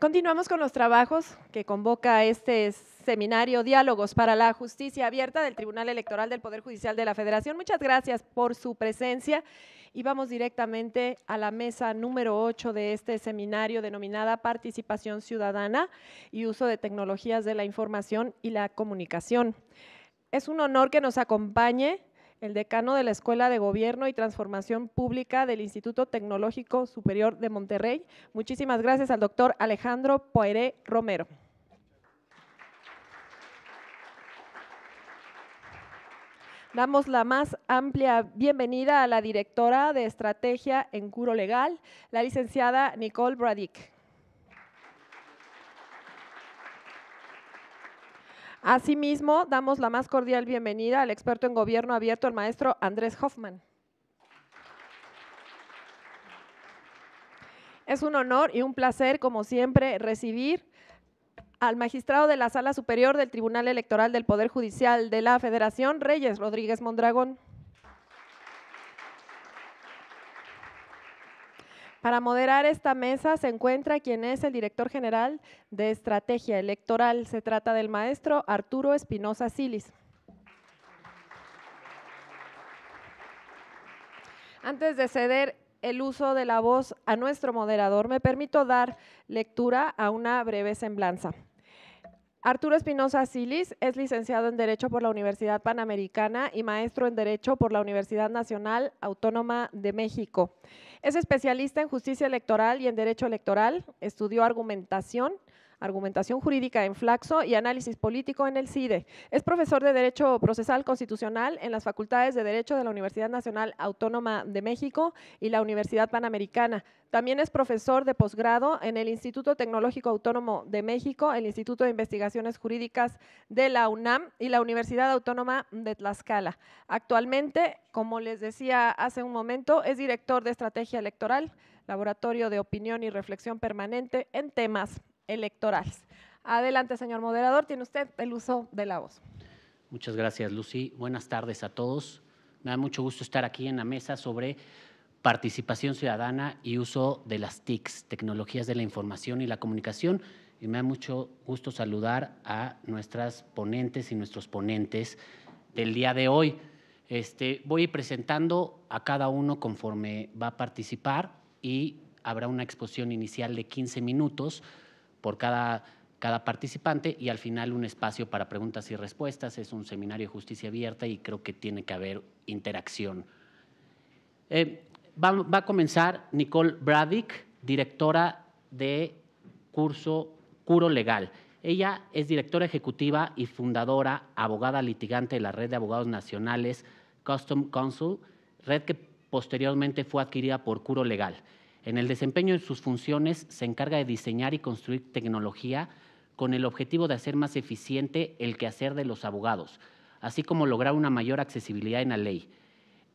Continuamos con los trabajos que convoca este seminario Diálogos para la Justicia Abierta del Tribunal Electoral del Poder Judicial de la Federación. Muchas gracias por su presencia y vamos directamente a la mesa número 8 de este seminario denominada Participación Ciudadana y Uso de Tecnologías de la Información y la Comunicación. Es un honor que nos acompañe el decano de la Escuela de Gobierno y Transformación Pública del Instituto Tecnológico Superior de Monterrey. Muchísimas gracias al doctor Alejandro Poiré Romero. Damos la más amplia bienvenida a la directora de Estrategia en Curo Legal, la licenciada Nicole Bradick. Asimismo, damos la más cordial bienvenida al experto en Gobierno Abierto, el maestro Andrés Hoffman. Es un honor y un placer, como siempre, recibir al magistrado de la Sala Superior del Tribunal Electoral del Poder Judicial de la Federación, Reyes Rodríguez Mondragón. Para moderar esta mesa se encuentra quien es el director general de Estrategia Electoral. Se trata del maestro Arturo Espinosa Silis. Antes de ceder el uso de la voz a nuestro moderador, me permito dar lectura a una breve semblanza. Arturo Espinosa Silis es licenciado en Derecho por la Universidad Panamericana y maestro en Derecho por la Universidad Nacional Autónoma de México. Es especialista en Justicia Electoral y en Derecho Electoral, estudió argumentación jurídica en Flaxo y análisis político en el CIDE. Es profesor de Derecho Procesal Constitucional en las Facultades de Derecho de la Universidad Nacional Autónoma de México y la Universidad Panamericana. También es profesor de posgrado en el Instituto Tecnológico Autónomo de México, el Instituto de Investigaciones Jurídicas de la UNAM y la Universidad Autónoma de Tlaxcala. Actualmente, como les decía hace un momento, es director de Estrategia Electoral, Laboratorio de Opinión y Reflexión Permanente en temas electorales. Adelante, señor moderador, tiene usted el uso de la voz. Muchas gracias, Lucy. Buenas tardes a todos. Me da mucho gusto estar aquí en la mesa sobre participación ciudadana y uso de las TICs, tecnologías de la información y la comunicación. Y me da mucho gusto saludar a nuestras ponentes y nuestros ponentes del día de hoy. Voy presentando a cada uno conforme va a participar y habrá una exposición inicial de 15 minutos por cada participante y al final un espacio para preguntas y respuestas. Es un seminario de justicia abierta y creo que tiene que haber interacción. Va a comenzar Nicole Bradick, directora de curso Curo Legal. Ella es directora ejecutiva y fundadora, abogada litigante de la Red de Abogados Nacionales Custom Counsel, red que posteriormente fue adquirida por Curo Legal. En el desempeño de sus funciones se encarga de diseñar y construir tecnología con el objetivo de hacer más eficiente el quehacer de los abogados, así como lograr una mayor accesibilidad en la ley.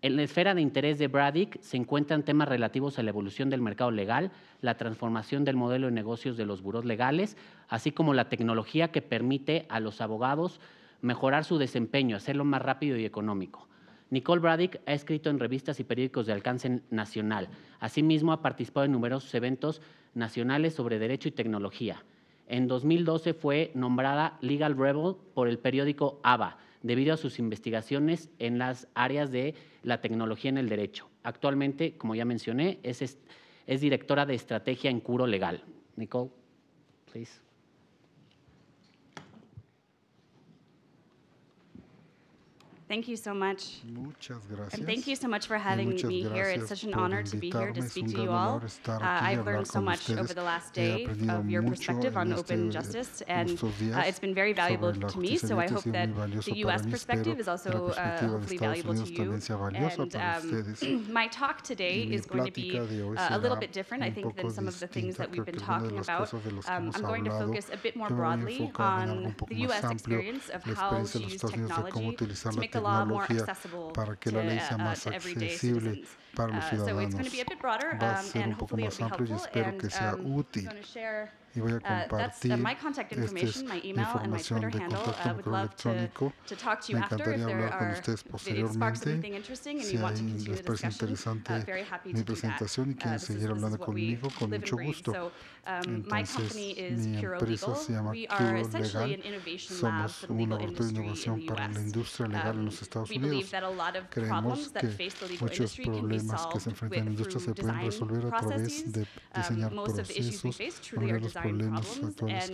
En la esfera de interés de Bradick se encuentran temas relativos a la evolución del mercado legal, la transformación del modelo de negocios de los burós legales, así como la tecnología que permite a los abogados mejorar su desempeño, hacerlo más rápido y económico. Nicole Bradick ha escrito en revistas y periódicos de alcance nacional. Asimismo, ha participado en numerosos eventos nacionales sobre derecho y tecnología. En 2012 fue nombrada Legal Rebel por el periódico ABA, debido a sus investigaciones en las áreas de la tecnología en el derecho. Actualmente, como ya mencioné, es directora de estrategia en Curo Legal. Nicole, please. Thank you so much. Muchas gracias. And thank you so much for having me here. It's such an honor to be here to speak to you all. I've learned so much over the last day of your perspective on open justice, and it's been very valuable to me, so I hope that the U.S. perspective is also hopefully valuable to you. And my talk today is going to be a little bit different, I think, than some of the things that we've been talking about. I'm going to focus a bit more broadly on the U.S. experience of how to use technology to make the law more accessible para que la ley sea más to everyday accesible citizens. para los ciudadanos. Va a ser un poco más amplio y espero que sea útil. Y voy a compartir mi información de contacto mi correo electrónico. Me encantaría hablar con ustedes posteriormente. Si les parece interesante mi presentación y quieren seguir hablando conmigo, con mucho gusto. Entonces, mi empresa se llama Puro Legal. Somos un laboratorio de innovación para la industria legal en los Estados Unidos. Creemos que muchos problemas que se enfrentan en la industria se pueden resolver a través de diseñar procesos. Los problemas actuales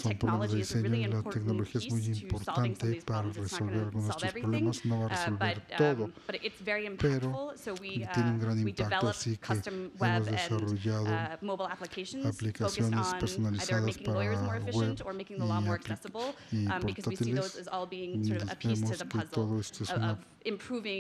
son problemas de diseño y la tecnología es muy importante para resolver algunos de estos problemas. No va a resolver todo, pero tiene un gran impacto, así que hemos desarrollado aplicaciones personalizadas para web y portátiles. Vemos que todo esto es una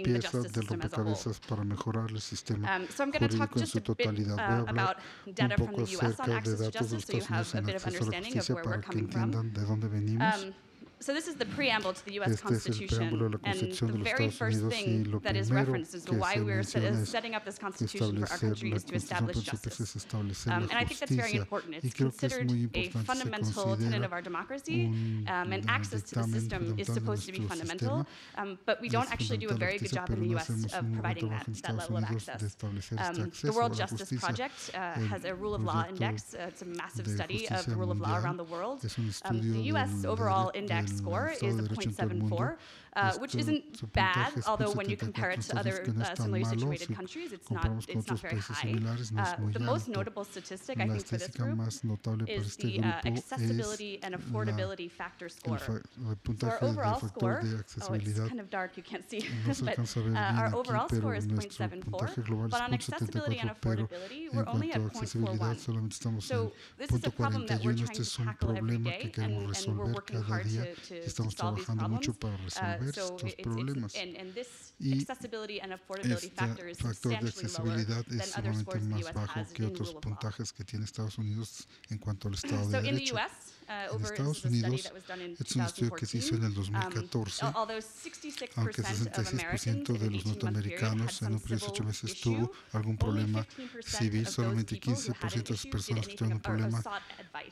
pieza del rompecabezas para mejorar el sistema jurídico en su totalidad. Voy a hablar un poco acerca de datos de los Estados Unidos en acceso a la justicia para que entiendan de dónde venimos. This is the preamble to the U.S. Constitution, and the very first thing that is referenced as to why we are setting up this Constitution for our country is to establish justice. And I think that's very important. It's considered a fundamental tenet of our democracy, and access to the system is supposed to be fundamental, but we don't actually do a very good job in the U.S. of providing that level of access. The World Justice Project has a rule of law index. It's a massive study of the rule of law around the world. The U.S. overall index score is a 0.74, which isn't bad, although when you compare it to other similarly situated countries, it's not very high. The most notable statistic, I think, for this group is the accessibility and affordability factor score. So our overall score, it's kind of dark, you can't see, but our overall score is 0.74, but on accessibility and affordability, we're only at 0.41. So this is a problem that we're trying to tackle every day, and we're working hard to solve these problems. So y este factor de accesibilidad es sumamente más bajo que otros puntajes que tiene Estados Unidos en cuanto al Estado de Derecho. En Estados Unidos, es un estudio que se hizo en el 2014, aunque 66% de los norteamericanos en un periodo de 8 meses tuvo algún problema civil, solamente 15% de las personas que tuvieron un problema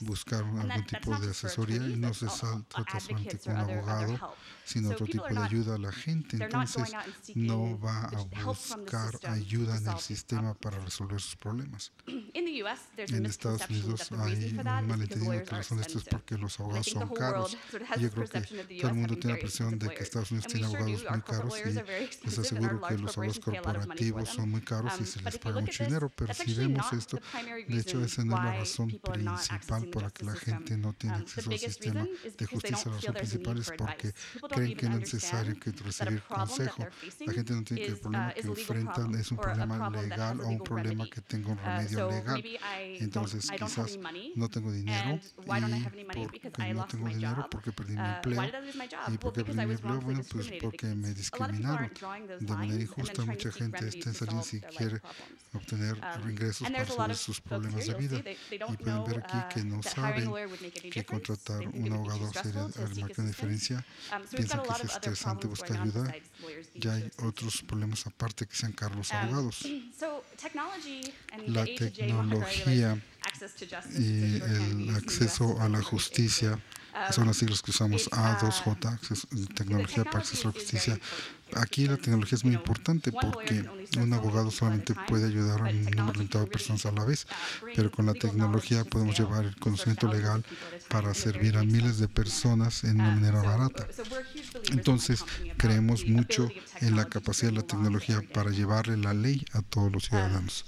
buscaron algún tipo de asesoría y no se trata solamente con un abogado, sino otro tipo de ayuda a la gente. Entonces, no va a buscar ayuda en el sistema para resolver sus problemas. En Estados Unidos hay un malentendido que la razón de esto es porque los abogados son caros. Yo creo que todo el mundo tiene la impresión de que Estados Unidos tiene abogados muy caros y les aseguro que los abogados corporativos son muy caros y se les paga mucho dinero, pero si vemos esto, de hecho esa no es la razón principal por la que la gente no tiene acceso al sistema de justicia. La razón principal es porque creen que no es necesario que recibir consejo. La gente no tiene que el problema que enfrentan es un problema legal o un problema que tenga un remedio legal. Entonces quizás no tengo dinero y no tengo dinero porque perdí mi empleo. ¿Y por qué perdí mi empleo? Bueno, pues porque me discriminaron de manera injusta. Mucha gente está en salida si quiere obtener ingresos para resolver sus problemas de vida. Y pueden ver aquí que no saben que contratar un abogado sería marcar una diferencia. Piensan que es estresante buscar ayuda. Ya hay otros problemas aparte que sean caros los abogados. La tecnología y el acceso a la justicia son las siglas que usamos, A2J, tecnología para acceso a la justicia. Aquí la tecnología es muy importante porque un abogado solamente puede ayudar a un número limitado de personas a la vez, pero con la tecnología podemos llevar el conocimiento legal para servir a miles de personas en una manera barata. Entonces, creemos mucho en la capacidad de la tecnología para llevarle la ley a todos los ciudadanos.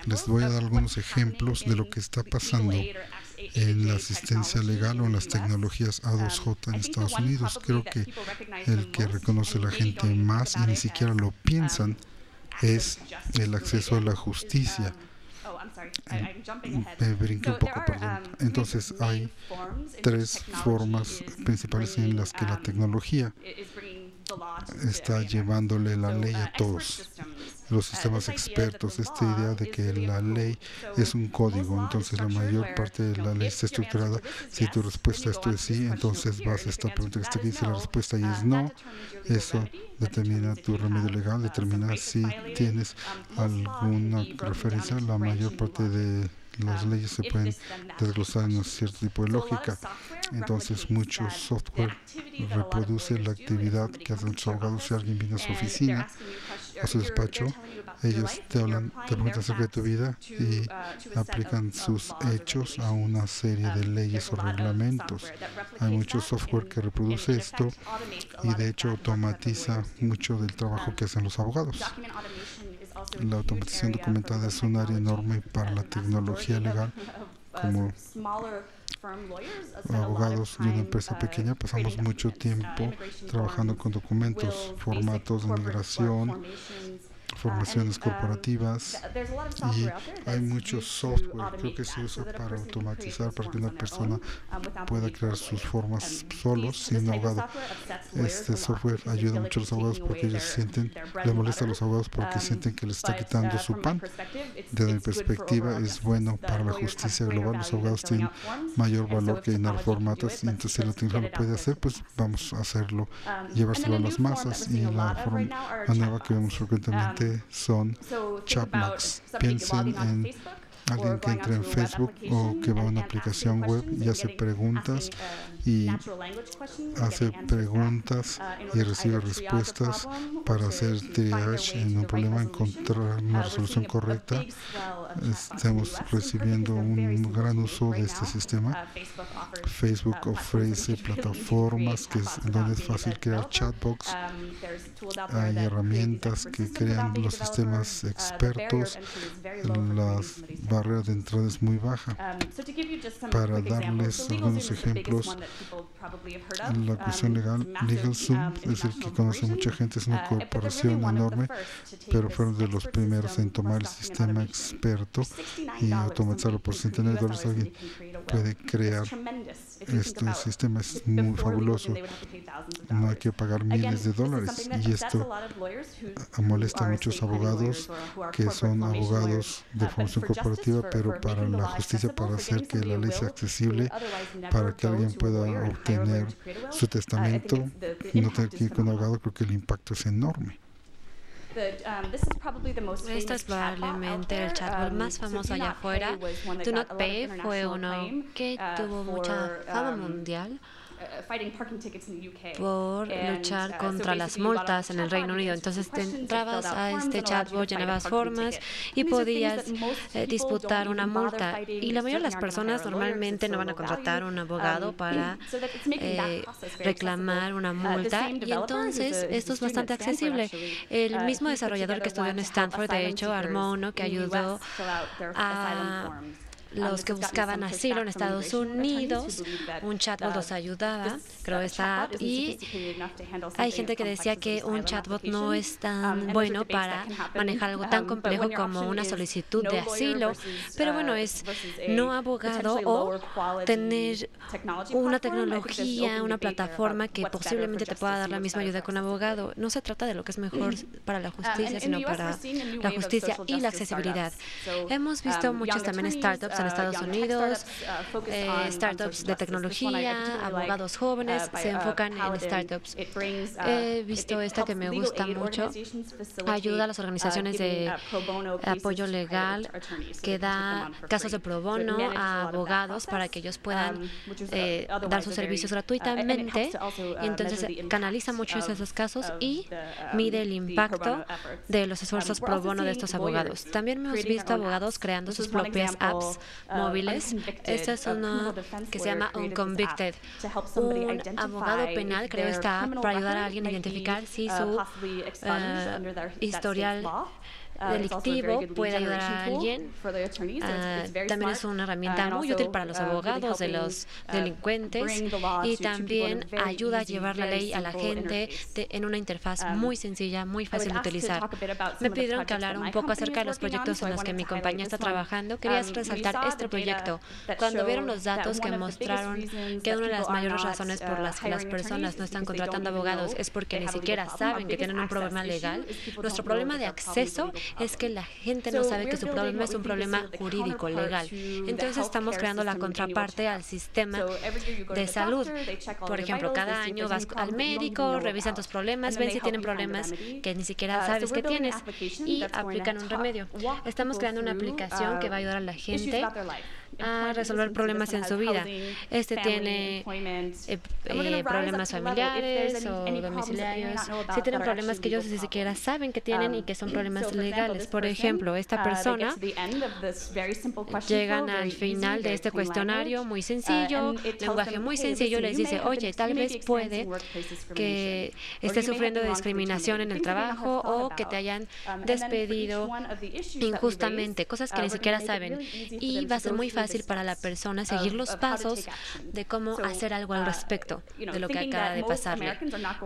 Les voy a dar algunos ejemplos de lo que está pasando en la asistencia legal o en las tecnologías A2J en Estados Unidos. Creo que el que reconoce la gente más y ni siquiera lo piensan es el acceso a la justicia. Me brinqué un poco, perdón. Entonces hay 3 formas principales en las que la tecnología está llevándole la ley a todos. los sistemas expertos, esta idea de que la ley es un código, entonces la mayor parte de la ley está estructurada. Si tu respuesta a esto es sí, entonces vas a esta pregunta que está aquí, si la respuesta ahí es no, eso determina tu remedio legal, determina si tienes alguna referencia. La mayor parte de las leyes se pueden desglosar en un cierto tipo de lógica. Entonces, mucho software reproduce la actividad que hacen los abogados. Si alguien viene a su oficina, a su despacho, ellos te preguntan acerca de tu vida y aplican sus hechos a una serie de leyes o reglamentos. Hay mucho software que reproduce esto y, de hecho, automatiza mucho del trabajo que hacen los abogados. La automatización documentada es un área enorme para la tecnología legal. Como abogados de una empresa pequeña pasamos mucho tiempo trabajando con documentos, formatos de migración, formaciones corporativas, y hay mucho software, creo que se usa para automatizar, para que una persona pueda crear sus formas solos, sin un abogado. Este software ayuda mucho a los abogados porque ellos sienten, les molesta a los abogados porque sienten que les está quitando su pan. Desde mi perspectiva, es bueno para la justicia global. Los abogados tienen mayor valor que llenar formatos, y entonces si la tecnología lo puede hacer, pues vamos a hacerlo, llevárselo a las masas. Y la nueva que vemos frecuentemente son chatbots. Piensen en alguien que entra en Facebook o que va a una aplicación web y hace preguntas y recibe respuestas para hacer triage en un problema, encontrar una resolución correcta. Estamos recibiendo un gran uso de este sistema. Facebook ofrece plataformas donde es fácil crear chatbots. Hay herramientas que crean los sistemas expertos. Las barrera de entrada es muy baja. Para darles algunos ejemplos, la cuestión legal, LegalZoom es el que conoce mucha gente, es una corporación enorme, pero fueron de los primeros en tomar el sistema experto y automatizarlo por $100. Alguien puede crear este sistema, es muy fabuloso. No hay que pagar miles de dólares, y esto molesta a muchos abogados que son abogados de formación corporativa, pero para la justicia, para hacer que la ley sea accesible, para que alguien pueda obtener su testamento, no tener que ir con un abogado, creo que el impacto es enorme. Este es probablemente el chatbot más famoso allá afuera. Do Not Pay fue uno que tuvo mucha fama mundial por luchar contra las multas en el Reino Unido. Entonces te entrabas a este chatbot, llenabas formas y podías disputar una multa. Y la mayoría de las personas normalmente no van a contratar un abogado para reclamar una multa, y entonces esto es bastante accesible. El mismo desarrollador que estudió en Stanford, de hecho, armó uno que ayudó a los que buscaban asilo en Estados Unidos. Un chatbot los ayudaba, creo, esta app, y hay gente que decía que un chatbot no es tan bueno para manejar algo tan complejo como una solicitud de asilo, pero bueno, es no abogado o tener una tecnología, una plataforma que posiblemente te pueda dar la misma ayuda que un abogado. No se trata de lo que es mejor para la justicia, sino para la justicia y la accesibilidad. Hemos visto muchos también startups en Estados Unidos, startups de tecnología, abogados jóvenes se enfocan en startups. He visto esta que me gusta mucho, ayuda a las organizaciones de apoyo legal, que da casos de pro bono a abogados para que ellos puedan dar sus servicios gratuitamente, y entonces canaliza muchos esos casos y mide el impacto de los esfuerzos pro bono de estos abogados. También hemos visto abogados creando sus propias apps móviles. Este es uno que se llama Unconvicted. Un abogado penal creó esta app para ayudar a alguien a identificar si su historial delictivo puede ayudar a alguien. También es una herramienta muy útil para los abogados de los delincuentes y también ayuda a llevar la ley a la gente en una interfaz muy sencilla, muy fácil de utilizar. Me pidieron que hablara un poco acerca de los proyectos en los que mi compañía está trabajando. Quería resaltar este proyecto. Cuando vieron los datos que mostraron que una de las mayores razones por las que las personas no están contratando abogados es porque ni siquiera saben que tienen un problema legal, nuestro problema de acceso es que la gente no sabe que su problema es un problema jurídico, legal. Entonces estamos creando la contraparte al sistema de salud. Por ejemplo, cada año vas al médico, revisan tus problemas, ven si tienen problemas que ni siquiera sabes que tienes y aplican un remedio. Estamos creando una aplicación que va a ayudar a la gente a resolver problemas en su vida. Este tiene problemas familiares o domiciliarios. Si tienen problemas que ellos ni siquiera saben que tienen y que son problemas legales. Por ejemplo, esta persona llegan al final de este cuestionario muy sencillo, lenguaje muy sencillo, les dice, oye, tal vez puede que estés sufriendo de discriminación en el trabajo o que te hayan despedido injustamente, cosas que ni siquiera saben. Y va a ser muy fácil para la persona seguir los pasos de cómo hacer algo al respecto de lo que acaba de pasarle,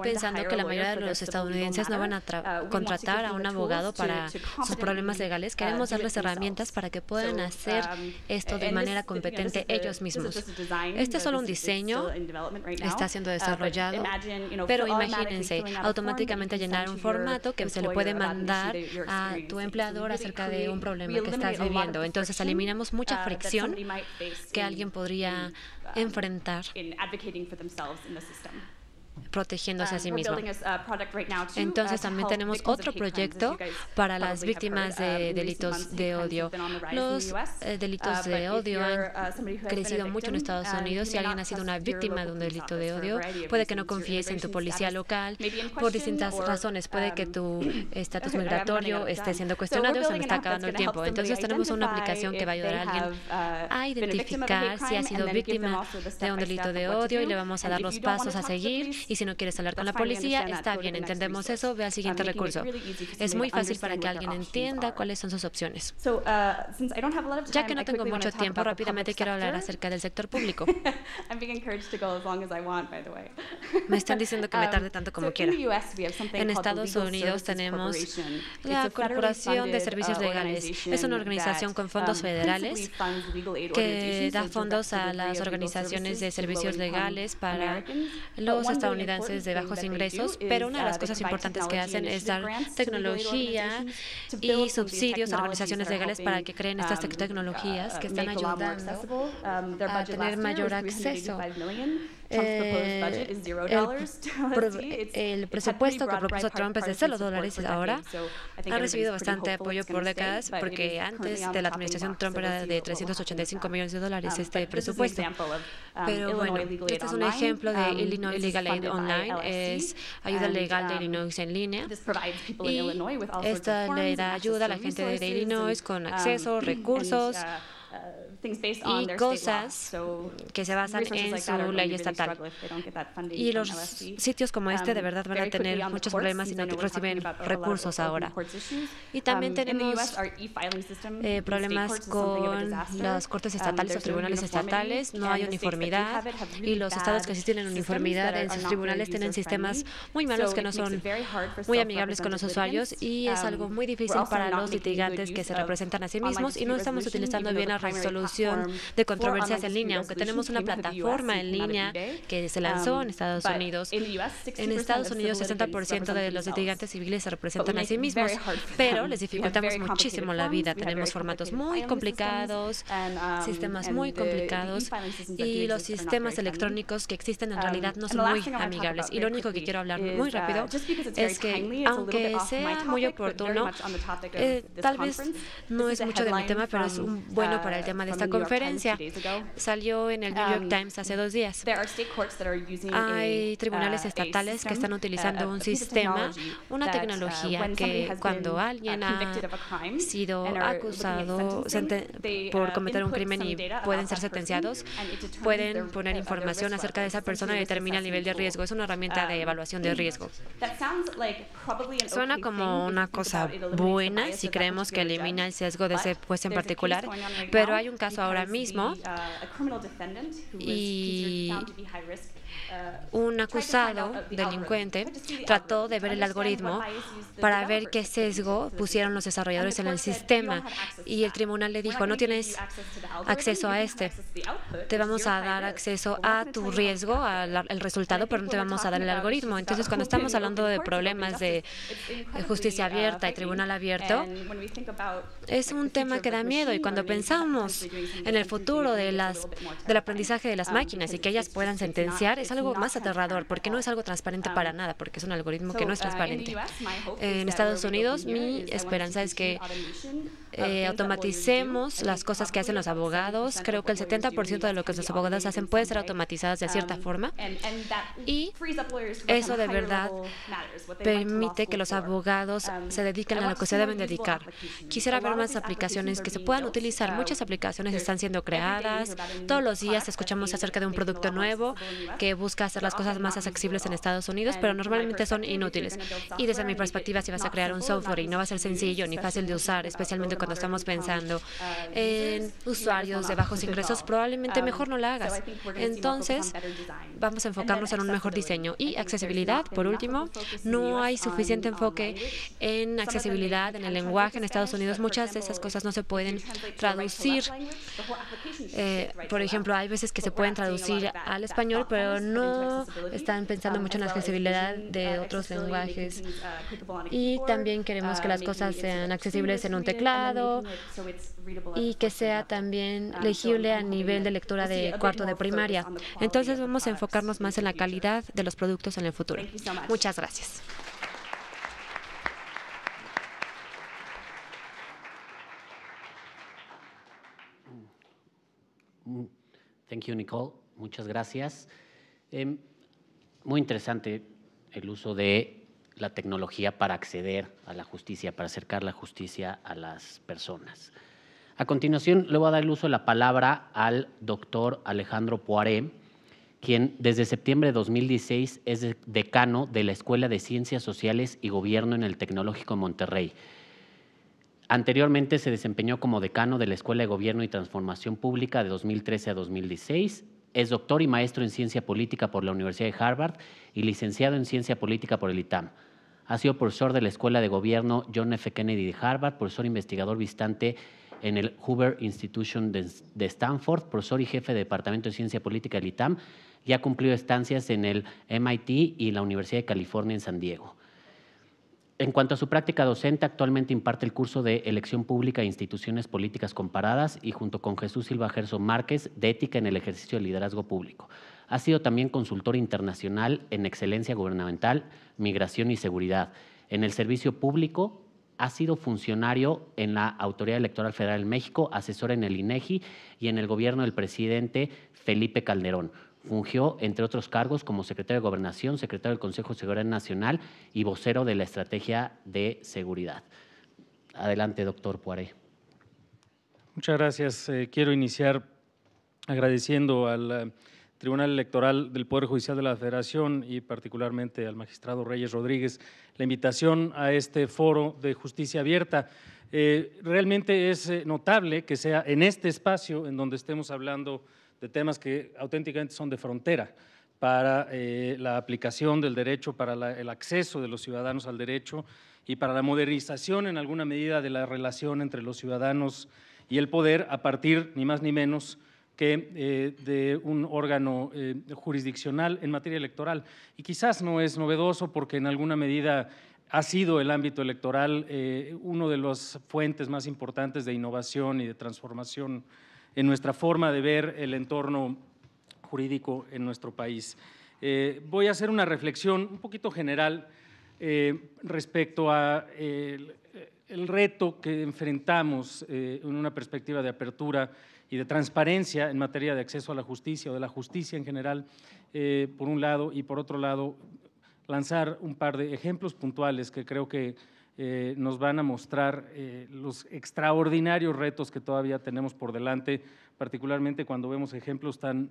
pensando que la mayoría de los estadounidenses no van a contratar a un abogado para sus problemas legales. Queremos darles herramientas para que puedan hacer esto de manera competente ellos mismos. Este es solo un diseño, está siendo desarrollado, pero imagínense, automáticamente llenar un formato que se le puede mandar a tu empleador acerca de un problema que estás viviendo. Entonces eliminamos mucha fricción que alguien podría enfrentar protegiéndose a sí mismo. Entonces también tenemos otro proyecto para las víctimas de delitos de odio. Los delitos de odio han crecido mucho en Estados Unidos. Si alguien ha sido una víctima de un delito de odio, puede que no confíes en tu policía local por distintas razones. Puede que tu estatus migratorio esté siendo cuestionado o se me está acabando el tiempo. Entonces tenemos una aplicación que va a ayudar a alguien a identificar si ha sido víctima de un delito de odio y le vamos a dar los pasos a seguir. Y si no quieres hablar con la policía, está bien, entendemos eso, ve al siguiente recurso. Es muy fácil para que alguien entienda cuáles son sus opciones. Ya que no tengo mucho tiempo, rápidamente quiero hablar acerca del sector público. Me están diciendo que me tarde tanto como quiera. En Estados Unidos tenemos la Corporación de Servicios Legales. Es una organización con fondos federales que da fondos a las organizaciones de servicios legales para los estadounidenses de bajos ingresos, pero una de las cosas importantes que hacen es dar tecnología y subsidios a organizaciones legales para que creen estas tecnologías que están ayudando a tener mayor acceso. El presupuesto que propuso Trump es de $0 ahora. Ha recibido bastante apoyo por décadas porque antes de la administración Trump era de $385 millones este presupuesto. Pero bueno, este es un ejemplo de Illinois Legal Aid Online, es ayuda legal de Illinois en línea. Y esta le da ayuda a la gente de Illinois con acceso, recursos y cosas que se basan en su ley estatal. Y los sitios como este de verdad van a tener muchos problemas si no reciben recursos ahora. Y también tenemos problemas con las cortes estatales o tribunales estatales. No hay uniformidad y los estados que sí tienen uniformidad en sus tribunales tienen sistemas muy malos que no son muy amigables con los usuarios y es algo muy difícil para los litigantes que se representan a sí mismos y no estamos utilizando bien la resolución de controversias en línea, aunque tenemos una plataforma en línea que se lanzó en Estados Unidos. En Estados Unidos, 60% de los litigantes civiles se representan a sí mismos, pero les dificultamos muchísimo la vida. Tenemos formatos muy complicados, sistemas muy complicados y los sistemas electrónicos que existen en realidad no son muy amigables. Y lo único que quiero hablar muy rápido es que, aunque sea muy oportuno, tal vez no es mucho de mi tema, pero es bueno para el tema de esta esta conferencia. Salió en el New York Times hace 2 días. Hay tribunales estatales que están utilizando un sistema, una tecnología que cuando alguien ha sido acusado por cometer un crimen y pueden ser sentenciados, pueden poner información acerca de esa persona y determina el nivel de riesgo. Es una herramienta de evaluación de riesgo. Suena como una cosa buena si creemos que elimina el sesgo de ese juez en particular, pero hay un caso ahora mismo y un acusado delincuente trató de ver el algoritmo para ver qué sesgo pusieron los desarrolladores en el sistema y el tribunal le dijo, no tienes acceso a te vamos a dar acceso a tu riesgo, al resultado, pero no te vamos a dar el algoritmo. Entonces, cuando estamos hablando de problemas de justicia abierta y tribunal abierto, es un tema que da miedo y cuando pensamos en el futuro del aprendizaje de las máquinas y que ellas puedan sentenciar, es algo más aterrador, porque no es algo transparente para nada, porque es un algoritmo que no es transparente. En Estados Unidos, mi esperanza es que automaticemos las cosas que hacen los abogados. Creo que el 70% de lo que los abogados hacen puede ser automatizadas de cierta forma y eso de verdad permite que los abogados se dediquen a lo que se deben dedicar. Quisiera ver más aplicaciones que se puedan utilizar. Muchas aplicaciones están siendo creadas. Todos los días escuchamos acerca de un producto nuevo que busca hacer las cosas más accesibles en Estados Unidos, pero normalmente son inútiles. Y desde mi perspectiva, si vas a crear un software y no va a ser sencillo ni fácil de usar, especialmente cuando estamos pensando en usuarios de bajos ingresos, probablemente mejor no la hagas. Entonces, vamos a enfocarnos en un mejor diseño. Y accesibilidad, por último, no hay suficiente enfoque en accesibilidad, en el lenguaje en Estados Unidos. Muchas de esas cosas no se pueden traducir. Por ejemplo, hay veces que se pueden traducir al español, pero no están pensando mucho en la accesibilidad de otros lenguajes. Y también queremos que las cosas sean accesibles en un teclado y que sea también legible a nivel de lectura de cuarto de primaria. Entonces vamos a enfocarnos más en la calidad de los productos en el futuro. Muchas gracias. Thank you, Nicole. Muchas gracias. Muy interesante el uso de la tecnología para acceder a la justicia, para acercar la justicia a las personas. A continuación, le voy a dar el uso de la palabra al doctor Alejandro Poiré, quien desde septiembre de 2016 es decano de la Escuela de Ciencias Sociales y Gobierno en el Tecnológico de Monterrey. Anteriormente se desempeñó como decano de la Escuela de Gobierno y Transformación Pública de 2013 a 2016. Es doctor y maestro en Ciencia Política por la Universidad de Harvard y licenciado en Ciencia Política por el ITAM. Ha sido profesor de la Escuela de Gobierno John F. Kennedy de Harvard, profesor investigador visitante en el Hoover Institution de Stanford, profesor y jefe de Departamento de Ciencia Política del ITAM, y ha cumplido estancias en el MIT y la Universidad de California en San Diego. En cuanto a su práctica docente, actualmente imparte el curso de Elección Pública e Instituciones Políticas Comparadas y junto con Jesús Silva Gerson Márquez, de Ética en el Ejercicio del Liderazgo Público. Ha sido también consultor internacional en Excelencia Gubernamental, Migración y Seguridad. En el Servicio Público ha sido funcionario en la Autoridad Electoral Federal de México, asesor en el INEGI y en el gobierno del presidente Felipe Calderón. Fungió, entre otros cargos, como secretario de Gobernación, secretario del Consejo de Seguridad Nacional y vocero de la Estrategia de Seguridad. Adelante, doctor Poiré. Muchas gracias. Quiero iniciar agradeciendo al Tribunal Electoral del Poder Judicial de la Federación y particularmente al magistrado Reyes Rodríguez la invitación a este foro de justicia abierta. Realmente es notable que sea en este espacio en donde estemos hablando de temas que auténticamente son de frontera para la aplicación del derecho, para el acceso de los ciudadanos al derecho y para la modernización en alguna medida de la relación entre los ciudadanos y el poder a partir ni más ni menos que de un órgano jurisdiccional en materia electoral. Y quizás no es novedoso porque en alguna medida ha sido el ámbito electoral uno de las fuentes más importantes de innovación y de transformación en nuestra forma de ver el entorno jurídico en nuestro país. Voy a hacer una reflexión un poquito general respecto a el reto que enfrentamos en una perspectiva de apertura y de transparencia en materia de acceso a la justicia o de la justicia en general, por un lado, y por otro lado, lanzar un par de ejemplos puntuales que creo que nos van a mostrar los extraordinarios retos que todavía tenemos por delante, particularmente cuando vemos ejemplos tan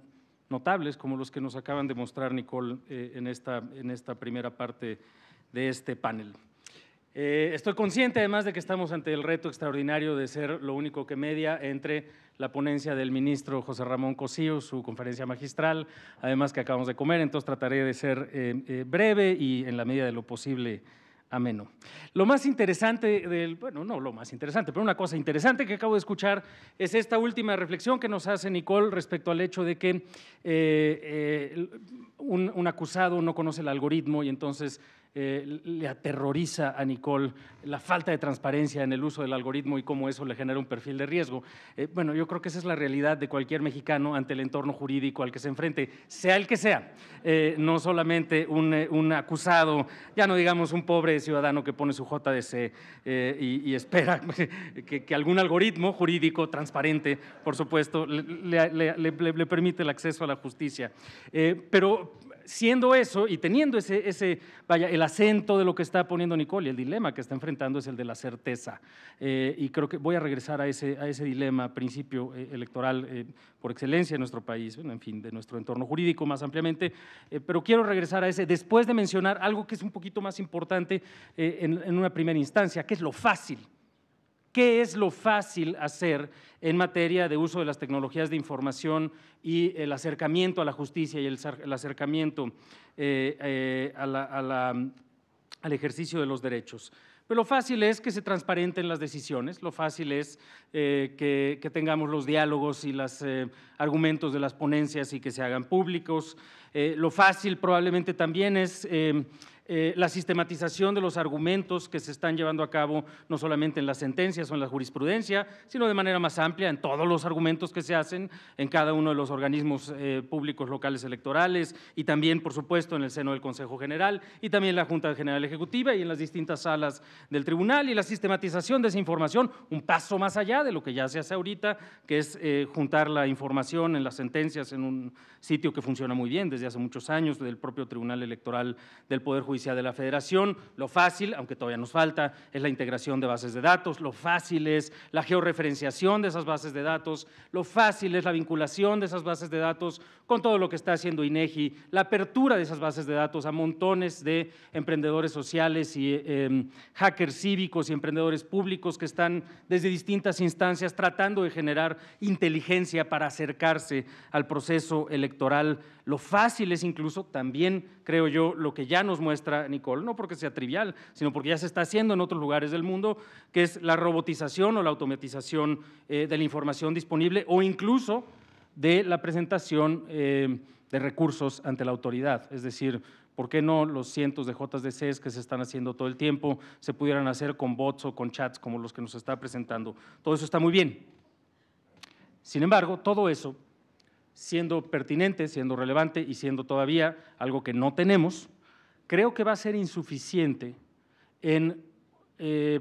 notables como los que nos acaban de mostrar Nicole en esta primera parte de este panel. Estoy consciente además de que estamos ante el reto extraordinario de ser lo único que media entre la ponencia del ministro José Ramón Cosío, su conferencia magistral, además que acabamos de comer, entonces trataré de ser breve y en la medida de lo posible ameno. Lo más interesante bueno, no lo más interesante, pero una cosa interesante que acabo de escuchar es esta última reflexión que nos hace Nicole respecto al hecho de que un acusado no conoce el algoritmo y entonces le aterroriza a Nicole la falta de transparencia en el uso del algoritmo y cómo eso le genera un perfil de riesgo. Bueno, yo creo que esa es la realidad de cualquier mexicano ante el entorno jurídico al que se enfrente, sea el que sea, no solamente un acusado, ya no digamos un pobre ciudadano que pone su JDC y espera que algún algoritmo jurídico transparente, por supuesto, le permite el acceso a la justicia. Pero siendo eso y teniendo el acento de lo que está poniendo Nicole y el dilema que está enfrentando es el de la certeza. Y creo que voy a regresar a ese dilema, principio electoral por excelencia en nuestro país, en fin, de nuestro entorno jurídico más ampliamente, pero quiero regresar a ese después de mencionar algo que es un poquito más importante en una primera instancia, que es lo fácil. ¿Qué es lo fácil hacer en materia de uso de las tecnologías de información y el acercamiento a la justicia y el acercamiento al ejercicio de los derechos? Pero lo fácil es que se transparenten las decisiones, lo fácil es que tengamos los diálogos y los argumentos de las ponencias y que se hagan públicos. Lo fácil probablemente también es la sistematización de los argumentos que se están llevando a cabo no solamente en las sentencias o en la jurisprudencia, sino de manera más amplia en todos los argumentos que se hacen en cada uno de los organismos públicos locales electorales y también, por supuesto, en el seno del Consejo General y también en la Junta General Ejecutiva y en las distintas salas del tribunal, y la sistematización de esa información, un paso más allá de lo que ya se hace ahorita, que es juntar la información en las sentencias en un sitio que funciona muy bien desde hace muchos años, del propio Tribunal Electoral del Poder Judicial de la Federación. Lo fácil, aunque todavía nos falta, es la integración de bases de datos, lo fácil es la georreferenciación de esas bases de datos, lo fácil es la vinculación de esas bases de datos con todo lo que está haciendo INEGI, la apertura de esas bases de datos a montones de emprendedores sociales y hackers cívicos y emprendedores públicos que están desde distintas instancias tratando de generar inteligencia para acercarse al proceso electoral. Lo fácil es incluso también, creo yo, lo que ya nos muestra Nicole, no porque sea trivial, sino porque ya se está haciendo en otros lugares del mundo, que es la robotización o la automatización de la información disponible o incluso de la presentación de recursos ante la autoridad. Es decir, ¿por qué no los cientos de JDCs que se están haciendo todo el tiempo se pudieran hacer con bots o con chats como los que nos está presentando? Todo eso está muy bien. Sin embargo, todo eso, siendo pertinente, siendo relevante y siendo todavía algo que no tenemos, creo que va a ser insuficiente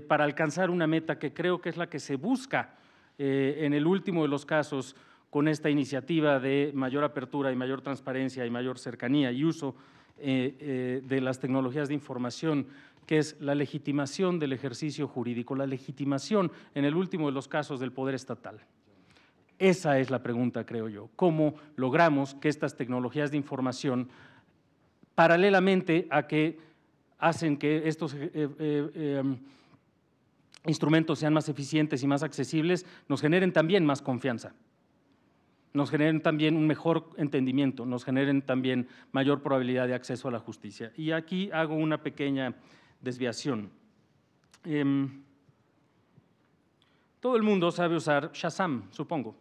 para alcanzar una meta que creo que es la que se busca en el último de los casos con esta iniciativa de mayor apertura y mayor transparencia y mayor cercanía y uso de las tecnologías de información, que es la legitimación del ejercicio jurídico, la legitimación en el último de los casos del poder estatal. Esa es la pregunta, creo yo. ¿Cómo logramos que estas tecnologías de información, paralelamente a que hacen que estos instrumentos sean más eficientes y más accesibles, nos generen también más confianza, nos generen también un mejor entendimiento, nos generen también mayor probabilidad de acceso a la justicia? Y aquí hago una pequeña desviación. Todo el mundo sabe usar Shazam, supongo.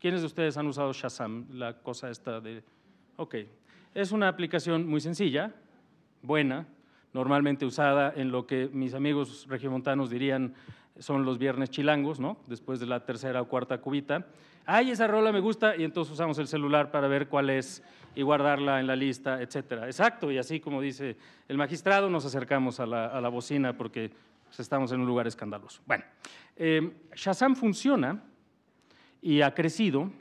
¿Quiénes de ustedes han usado Shazam? La cosa esta de… Ok, es una aplicación muy sencilla, buena, normalmente usada en lo que mis amigos regiomontanos dirían son los viernes chilangos, ¿no? Después de la tercera o cuarta cubita. ¡Ay, esa rola me gusta! Y entonces usamos el celular para ver cuál es y guardarla en la lista, etcétera. Exacto, y así como dice el magistrado, nos acercamos a la bocina porque pues, estamos en un lugar escandaloso. Bueno, Shazam funciona y ha crecido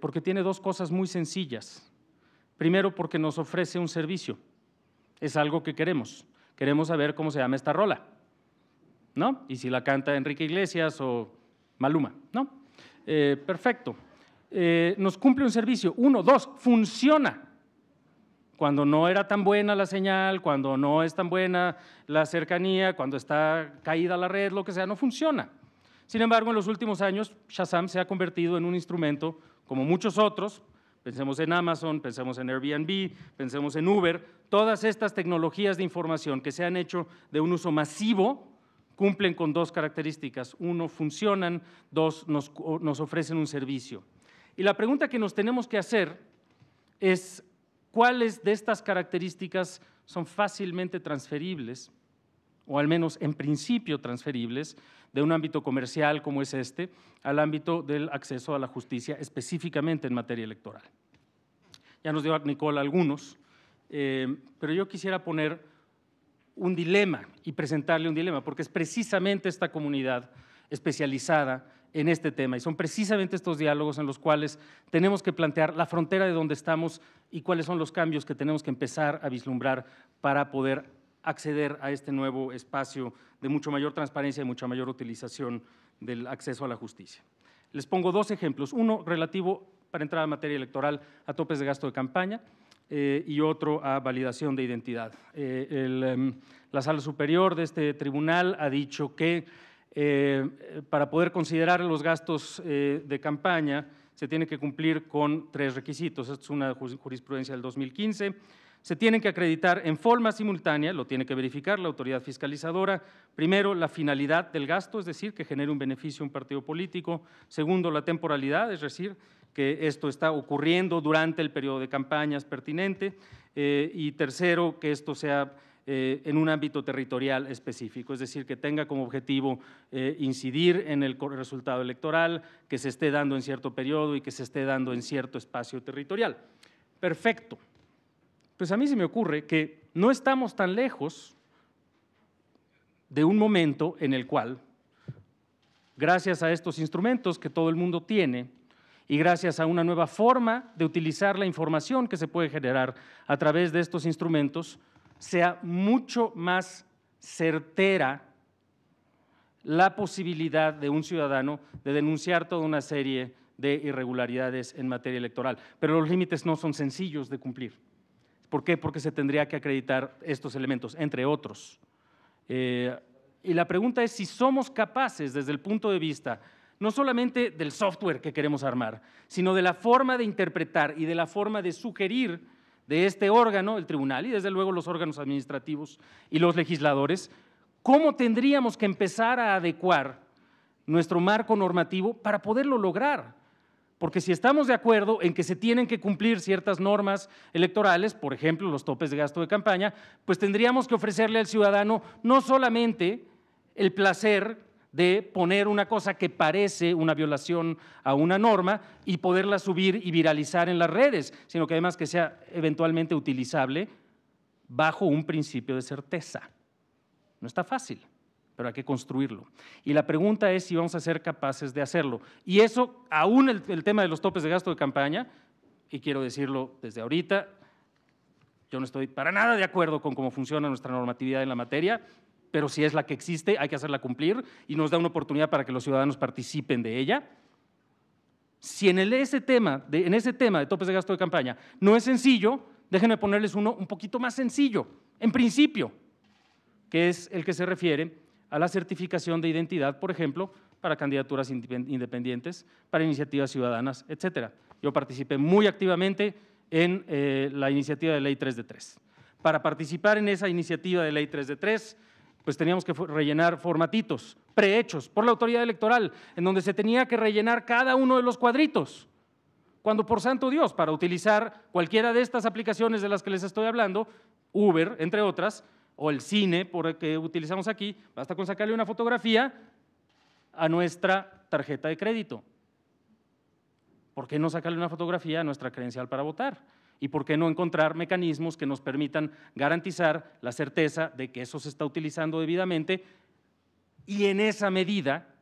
porque tiene dos cosas muy sencillas. Primero, porque nos ofrece un servicio. Es algo que queremos. Queremos saber cómo se llama esta rola, ¿no? Y si la canta Enrique Iglesias o Maluma, ¿no? Perfecto. Nos cumple un servicio. 1, 2, funciona. Cuando no era tan buena la señal, cuando no es tan buena la cercanía, cuando está caída la red, lo que sea, no funciona. Sin embargo, en los últimos años, Shazam se ha convertido en un instrumento, como muchos otros, pensemos en Amazon, pensemos en Airbnb, pensemos en Uber, todas estas tecnologías de información que se han hecho de un uso masivo cumplen con dos características. 1, funcionan, 2, nos ofrecen un servicio. Y la pregunta que nos tenemos que hacer es cuáles de estas características son fácilmente transferibles, o al menos en principio transferibles, de un ámbito comercial como es este, al ámbito del acceso a la justicia, específicamente en materia electoral. Ya nos dio Nicole algunos, pero yo quisiera poner un dilema y presentarle un dilema, porque es precisamente esta comunidad especializada en este tema y son precisamente estos diálogos en los cuales tenemos que plantear la frontera de donde estamos y cuáles son los cambios que tenemos que empezar a vislumbrar para poder acceder a este nuevo espacio de mucho mayor transparencia y mucha mayor utilización del acceso a la justicia. Les pongo dos ejemplos, uno relativo para entrar a materia electoral a topes de gasto de campaña y otro a validación de identidad. La Sala Superior de este tribunal ha dicho que para poder considerar los gastos de campaña se tiene que cumplir con 3 requisitos. Esto es una jurisprudencia del 2015. Se tienen que acreditar en forma simultánea, lo tiene que verificar la autoridad fiscalizadora. Primero, la finalidad del gasto, es decir, que genere un beneficio a un partido político. Segundo, la temporalidad, es decir, que esto está ocurriendo durante el periodo de campañas pertinente. Y tercero, que esto sea en un ámbito territorial específico, es decir, que tenga como objetivo incidir en el resultado electoral, que se esté dando en cierto periodo y que se esté dando en cierto espacio territorial. Perfecto. Pues a mí se me ocurre que no estamos tan lejos de un momento en el cual, gracias a estos instrumentos que todo el mundo tiene y gracias a una nueva forma de utilizar la información que se puede generar a través de estos instrumentos, sea mucho más certera la posibilidad de un ciudadano de denunciar toda una serie de irregularidades en materia electoral. Pero los límites no son sencillos de cumplir. ¿Por qué? Porque se tendría que acreditar estos elementos, entre otros. Y la pregunta es si somos capaces, desde el punto de vista no solamente del software que queremos armar, sino de la forma de interpretar y de la forma de sugerir de este órgano, el tribunal, y desde luego los órganos administrativos y los legisladores, cómo tendríamos que empezar a adecuar nuestro marco normativo para poderlo lograr. Porque si estamos de acuerdo en que se tienen que cumplir ciertas normas electorales, por ejemplo, los topes de gasto de campaña, pues tendríamos que ofrecerle al ciudadano no solamente el placer de poner una cosa que parece una violación a una norma y poderla subir y viralizar en las redes, sino que además que sea eventualmente utilizable bajo un principio de certeza. No está fácil, pero hay que construirlo. Y la pregunta es si vamos a ser capaces de hacerlo. Y eso, aún el tema de los topes de gasto de campaña, y quiero decirlo desde ahorita, yo no estoy para nada de acuerdo con cómo funciona nuestra normatividad en la materia, pero si es la que existe, hay que hacerla cumplir y nos da una oportunidad para que los ciudadanos participen de ella. Si en ese tema de topes de gasto de campaña no es sencillo, déjenme ponerles uno un poquito más sencillo, en principio, que es el que se refiere a la certificación de identidad, por ejemplo, para candidaturas independientes, para iniciativas ciudadanas, etcétera. Yo participé muy activamente en la iniciativa de ley 3 de 3. Para participar en esa iniciativa de ley 3 de 3, pues teníamos que rellenar formatitos prehechos por la autoridad electoral, en donde se tenía que rellenar cada uno de los cuadritos. Cuando, por santo Dios, para utilizar cualquiera de estas aplicaciones de las que les estoy hablando, Uber, entre otras, o el cine, por el que utilizamos aquí, basta con sacarle una fotografía a nuestra tarjeta de crédito. ¿Por qué no sacarle una fotografía a nuestra credencial para votar? ¿Y por qué no encontrar mecanismos que nos permitan garantizar la certeza de que eso se está utilizando debidamente y en esa medida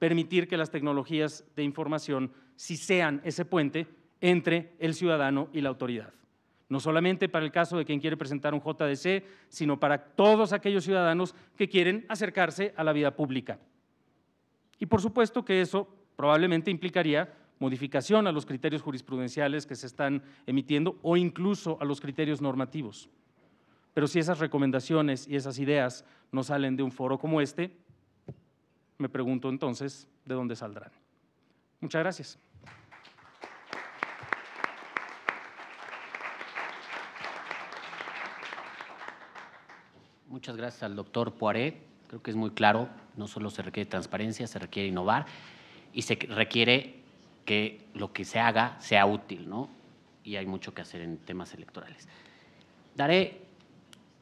permitir que las tecnologías de información sí sean ese puente entre el ciudadano y la autoridad. No solamente para el caso de quien quiere presentar un JDC, sino para todos aquellos ciudadanos que quieren acercarse a la vida pública. Y por supuesto que eso probablemente implicaría modificación a los criterios jurisprudenciales que se están emitiendo o incluso a los criterios normativos. Pero si esas recomendaciones y esas ideas no salen de un foro como este, me pregunto entonces de dónde saldrán. Muchas gracias. Muchas gracias al doctor Poiré. Creo que es muy claro, no solo se requiere transparencia, se requiere innovar y se requiere que lo que se haga sea útil, ¿no? Y hay mucho que hacer en temas electorales. Daré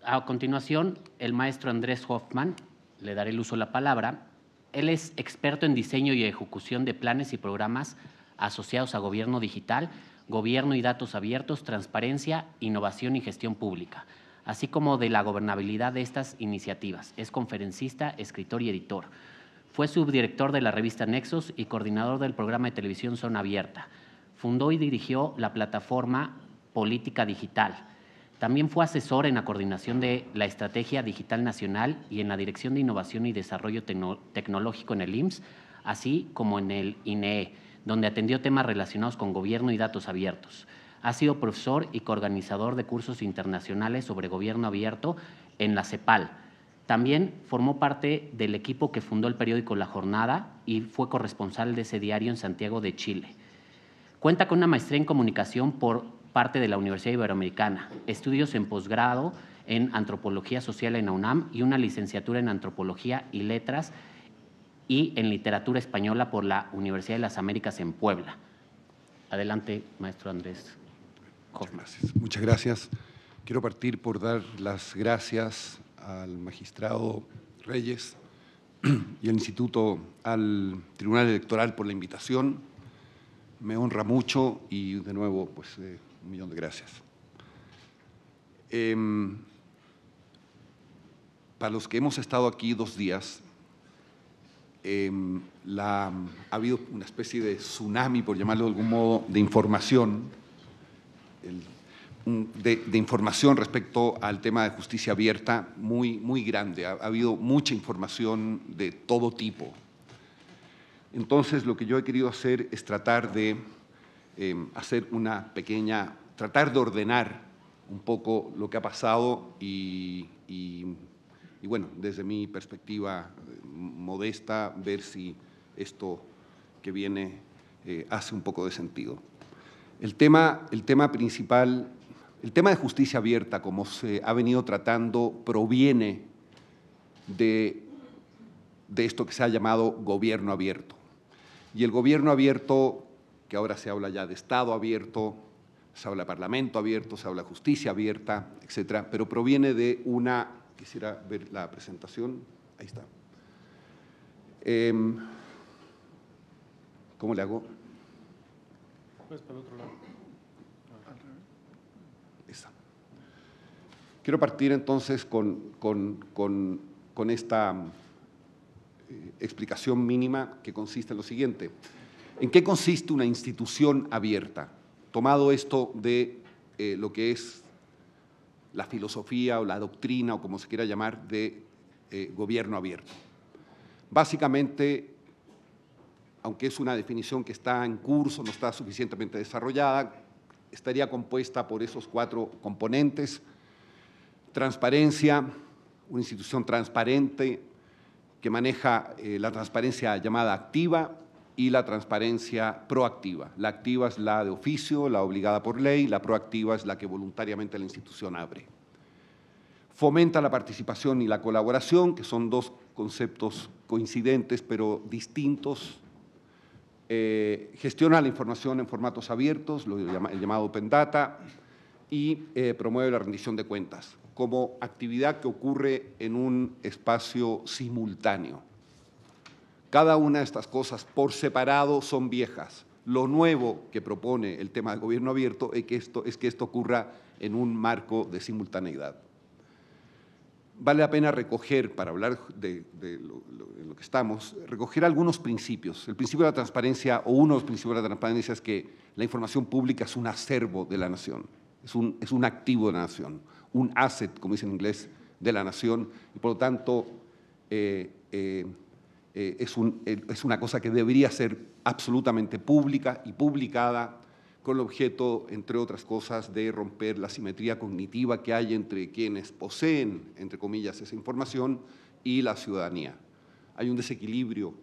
a continuación el maestro Andrés Hoffman, le daré el uso de la palabra. Él es experto en diseño y ejecución de planes y programas asociados a gobierno digital, gobierno y datos abiertos, transparencia, innovación y gestión pública, así como de la gobernabilidad de estas iniciativas. Es conferencista, escritor y editor. Fue subdirector de la revista Nexos y coordinador del programa de televisión Zona Abierta. Fundó y dirigió la plataforma Política Digital. También fue asesor en la coordinación de la Estrategia Digital Nacional y en la Dirección de Innovación y Desarrollo Tecnológico en el IMSS, así como en el INEE, donde atendió temas relacionados con gobierno y datos abiertos. Ha sido profesor y coorganizador de cursos internacionales sobre gobierno abierto en la CEPAL. También formó parte del equipo que fundó el periódico La Jornada y fue corresponsal de ese diario en Santiago de Chile. Cuenta con una maestría en comunicación por parte de la Universidad Iberoamericana, estudios en posgrado en Antropología Social en la UNAM y una licenciatura en Antropología y Letras y en Literatura Española por la Universidad de las Américas en Puebla. Adelante, maestro Andrés Hoffman. Muchas gracias. Quiero partir por dar las gracias al magistrado Reyes y al Instituto, al Tribunal Electoral por la invitación. Me honra mucho y de nuevo, pues, 1.000.000 de gracias. Para los que hemos estado aquí 2 días, ha habido una especie de tsunami, por llamarlo de algún modo, de información, de información respecto al tema de justicia abierta muy grande. Ha habido mucha información de todo tipo. Entonces, lo que yo he querido hacer es tratar de hacer tratar de ordenar un poco lo que ha pasado y bueno, desde mi perspectiva modesta, ver si esto que viene hace un poco de sentido. El tema principal, el tema de justicia abierta, como se ha venido tratando, proviene de esto que se ha llamado gobierno abierto. Y el gobierno abierto, que ahora se habla ya de Estado abierto, se habla de Parlamento abierto, se habla de justicia abierta, etcétera, pero proviene de una… Quisiera ver la presentación. Ahí está. ¿Cómo le hago? Pues para el otro lado. Esa. Quiero partir entonces con esta explicación mínima que consiste en lo siguiente. ¿En qué consiste una institución abierta? Tomado esto de lo que es la filosofía o la doctrina, o como se quiera llamar, de gobierno abierto. Básicamente, aunque es una definición que está en curso, no está suficientemente desarrollada, estaría compuesta por esos 4 componentes: transparencia, una institución transparente que maneja la transparencia llamada activa y la transparencia proactiva. La activa es la de oficio, la obligada por ley, la proactiva es la que voluntariamente la institución abre. Fomenta la participación y la colaboración, que son 2 conceptos coincidentes pero distintos. Gestiona la información en formatos abiertos, el llamado Open Data, y promueve la rendición de cuentas como actividad que ocurre en un espacio simultáneo. Cada una de estas cosas por separado son viejas. Lo nuevo que propone el tema del gobierno abierto es que esto ocurra en un marco de simultaneidad. vale la pena recoger, para hablar de lo que estamos, recoger algunos principios. El principio de la transparencia, o uno de los principios de la transparencia, es que la información pública es un acervo de la nación, es un activo de la nación, un asset, como dice en inglés, de la nación, y por lo tanto es una cosa que debería ser absolutamente pública y publicada, con el objeto, entre otras cosas, de romper la simetría cognitiva que hay entre quienes poseen, entre comillas, esa información y la ciudadanía. Hay un desequilibrio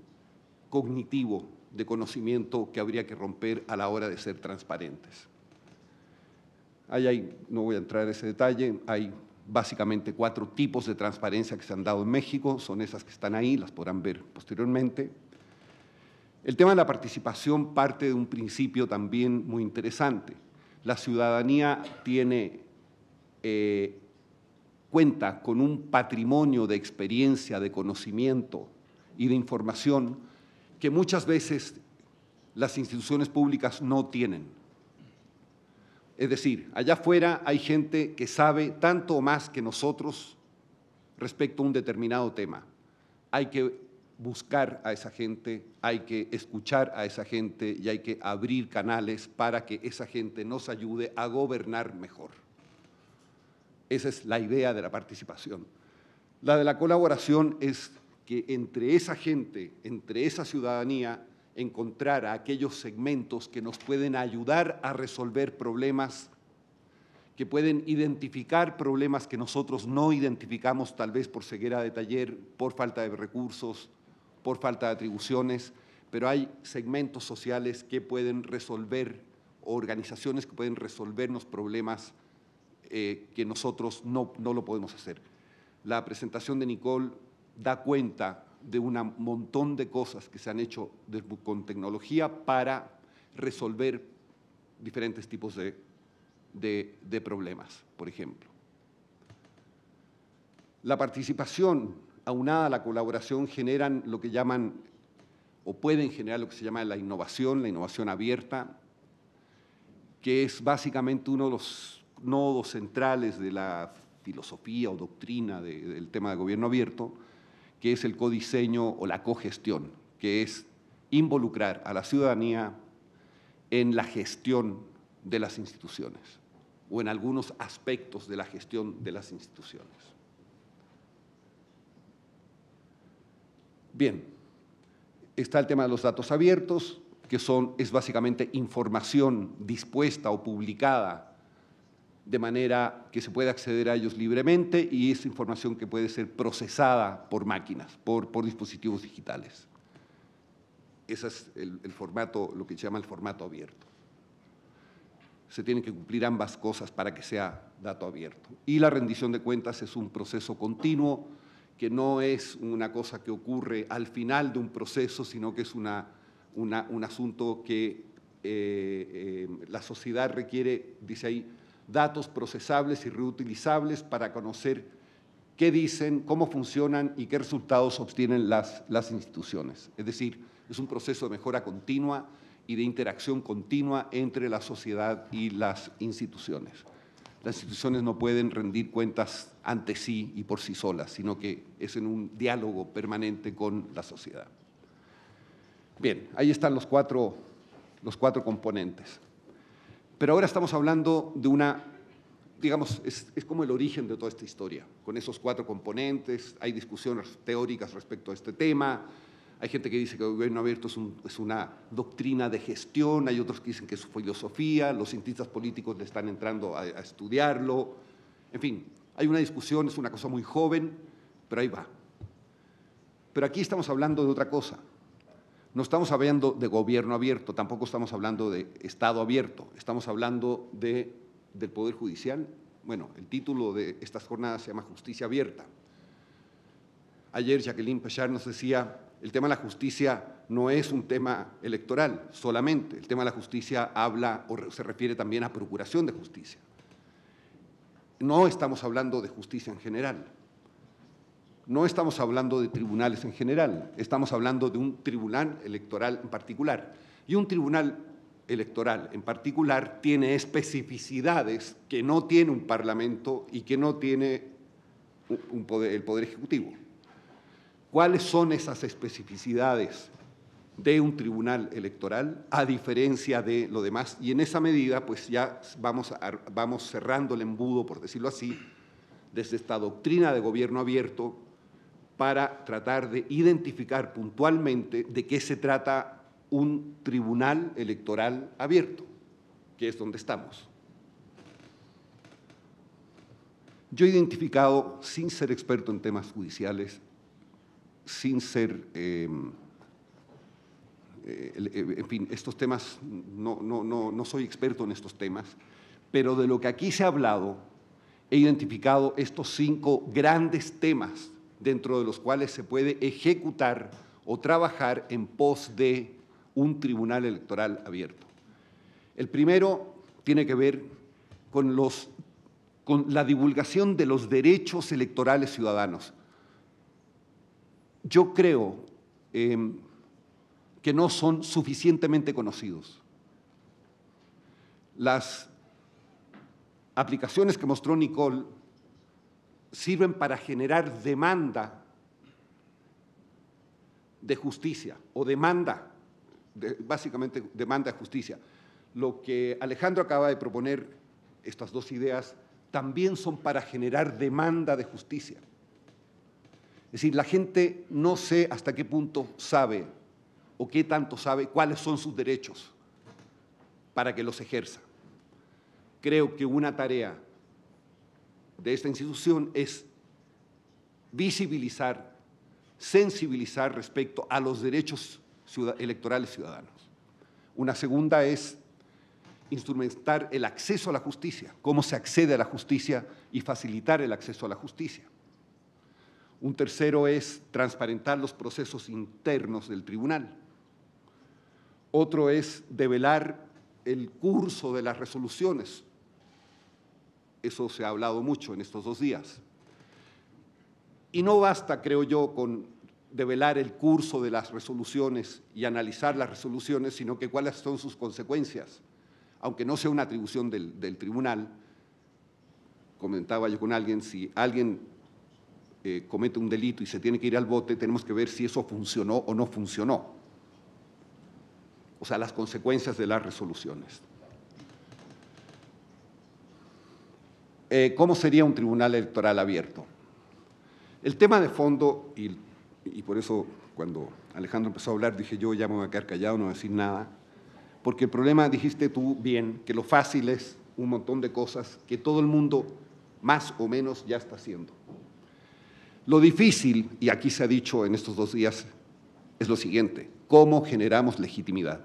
cognitivo de conocimiento que habría que romper a la hora de ser transparentes. No voy a entrar en ese detalle, hay básicamente 4 tipos de transparencia que se han dado en México, son esas que están ahí, las podrán ver posteriormente. El tema de la participación parte de un principio también muy interesante. La ciudadanía cuenta con un patrimonio de experiencia, de conocimiento y de información que muchas veces las instituciones públicas no tienen. Es decir, allá afuera hay gente que sabe tanto o más que nosotros respecto a un determinado tema. Hay que buscar a esa gente, hay que escuchar a esa gente y hay que abrir canales para que esa gente nos ayude a gobernar mejor. Esa es la idea de la participación. La de la colaboración es que entre esa gente, entre esa ciudadanía, encontrar a aquellos segmentos que nos pueden ayudar a resolver problemas, que pueden identificar problemas que nosotros no identificamos, tal vez por ceguera de taller, por falta de recursos, por falta de atribuciones, pero hay segmentos sociales que pueden resolver, o organizaciones que pueden resolvernos problemas que nosotros no lo podemos hacer. La presentación de Nicole da cuenta de un montón de cosas que se han hecho con tecnología para resolver diferentes tipos de problemas, por ejemplo. La participación aunada a la colaboración generan lo que llaman, o pueden generar lo que se llama la innovación abierta, que es básicamente uno de los nodos centrales de la filosofía o doctrina del tema de gobierno abierto, que es el codiseño o la cogestión, que es involucrar a la ciudadanía en la gestión de las instituciones o en algunos aspectos de la gestión de las instituciones. Bien, está el tema de los datos abiertos, que es básicamente información dispuesta o publicada de manera que se puede acceder a ellos libremente y es información que puede ser procesada por máquinas, por dispositivos digitales. Ese es el formato, lo que se llama el formato abierto. Se tienen que cumplir ambas cosas para que sea dato abierto. Y la rendición de cuentas es un proceso continuo, que no es una cosa que ocurre al final de un proceso, sino que es un asunto que la sociedad requiere, dice ahí, datos procesables y reutilizables para conocer qué dicen, cómo funcionan y qué resultados obtienen las instituciones. Es decir, es un proceso de mejora continua y de interacción continua entre la sociedad y las instituciones. Las instituciones no pueden rendir cuentas ante sí y por sí solas, sino que es en un diálogo permanente con la sociedad. Bien, ahí están los cuatro componentes. Pero ahora estamos hablando de digamos, es como el origen de toda esta historia, con esos 4 componentes. Hay discusiones teóricas respecto a este tema. Hay gente que dice que el gobierno abierto es una doctrina de gestión, hay otros que dicen que es su filosofía, los cientistas políticos le están entrando a estudiarlo. En fin, hay una discusión, es una cosa muy joven, pero ahí va. Pero aquí estamos hablando de otra cosa. No estamos hablando de gobierno abierto, tampoco estamos hablando de Estado abierto, estamos hablando del Poder Judicial. Bueno, el título de estas jornadas se llama Justicia Abierta. Ayer Jacqueline Pechard nos decía, el tema de la justicia no es un tema electoral solamente, el tema de la justicia habla o se refiere también a procuración de justicia. No estamos hablando de justicia en general, no estamos hablando de tribunales en general, estamos hablando de un tribunal electoral en particular. Y un tribunal electoral en particular tiene especificidades que no tiene un parlamento y que no tiene el Poder Ejecutivo. ¿Cuáles son esas especificidades de un tribunal electoral a diferencia de lo demás? Y en esa medida, pues ya vamos cerrando el embudo, por decirlo así, desde esta doctrina de gobierno abierto para tratar de identificar puntualmente de qué se trata un tribunal electoral abierto, que es donde estamos. Yo he identificado, sin ser experto en temas judiciales, sin ser, en fin, estos temas, no soy experto en estos temas, pero de lo que aquí se ha hablado, he identificado estos 5 grandes temas dentro de los cuales se puede ejecutar o trabajar en pos de un tribunal electoral abierto. El primero tiene que ver con la divulgación de los derechos electorales ciudadanos. Yo creo que no son suficientemente conocidos. Las aplicaciones que mostró Nicole sirven para generar demanda de justicia o básicamente demanda de justicia. Lo que Alejandro acaba de proponer, estas 2 ideas, también son para generar demanda de justicia. Es decir, la gente no sé hasta qué punto sabe o qué tanto sabe cuáles son sus derechos para que los ejerza. Creo que una tarea de esta institución es visibilizar, sensibilizar respecto a los derechos electorales ciudadanos. Una segunda es instrumentar el acceso a la justicia, cómo se accede a la justicia y facilitar el acceso a la justicia. Un tercero es transparentar los procesos internos del tribunal. Otro es develar el curso de las resoluciones. Eso se ha hablado mucho en estos 2 días. Y no basta, creo yo, con develar el curso de las resoluciones y analizar las resoluciones, sino que cuáles son sus consecuencias. Aunque no sea una atribución del tribunal, comentaba yo con alguien, si alguien comete un delito y se tiene que ir al bote, tenemos que ver si eso funcionó o no funcionó. O sea, las consecuencias de las resoluciones. ¿Cómo sería un tribunal electoral abierto? El tema de fondo, y por eso cuando Alejandro empezó a hablar dije yo ya me voy a quedar callado, no voy a decir nada, porque el problema, dijiste tú bien, que lo fácil es un montón de cosas que todo el mundo más o menos ya está haciendo. Lo difícil, y aquí se ha dicho en estos 2 días, es lo siguiente: ¿cómo generamos legitimidad?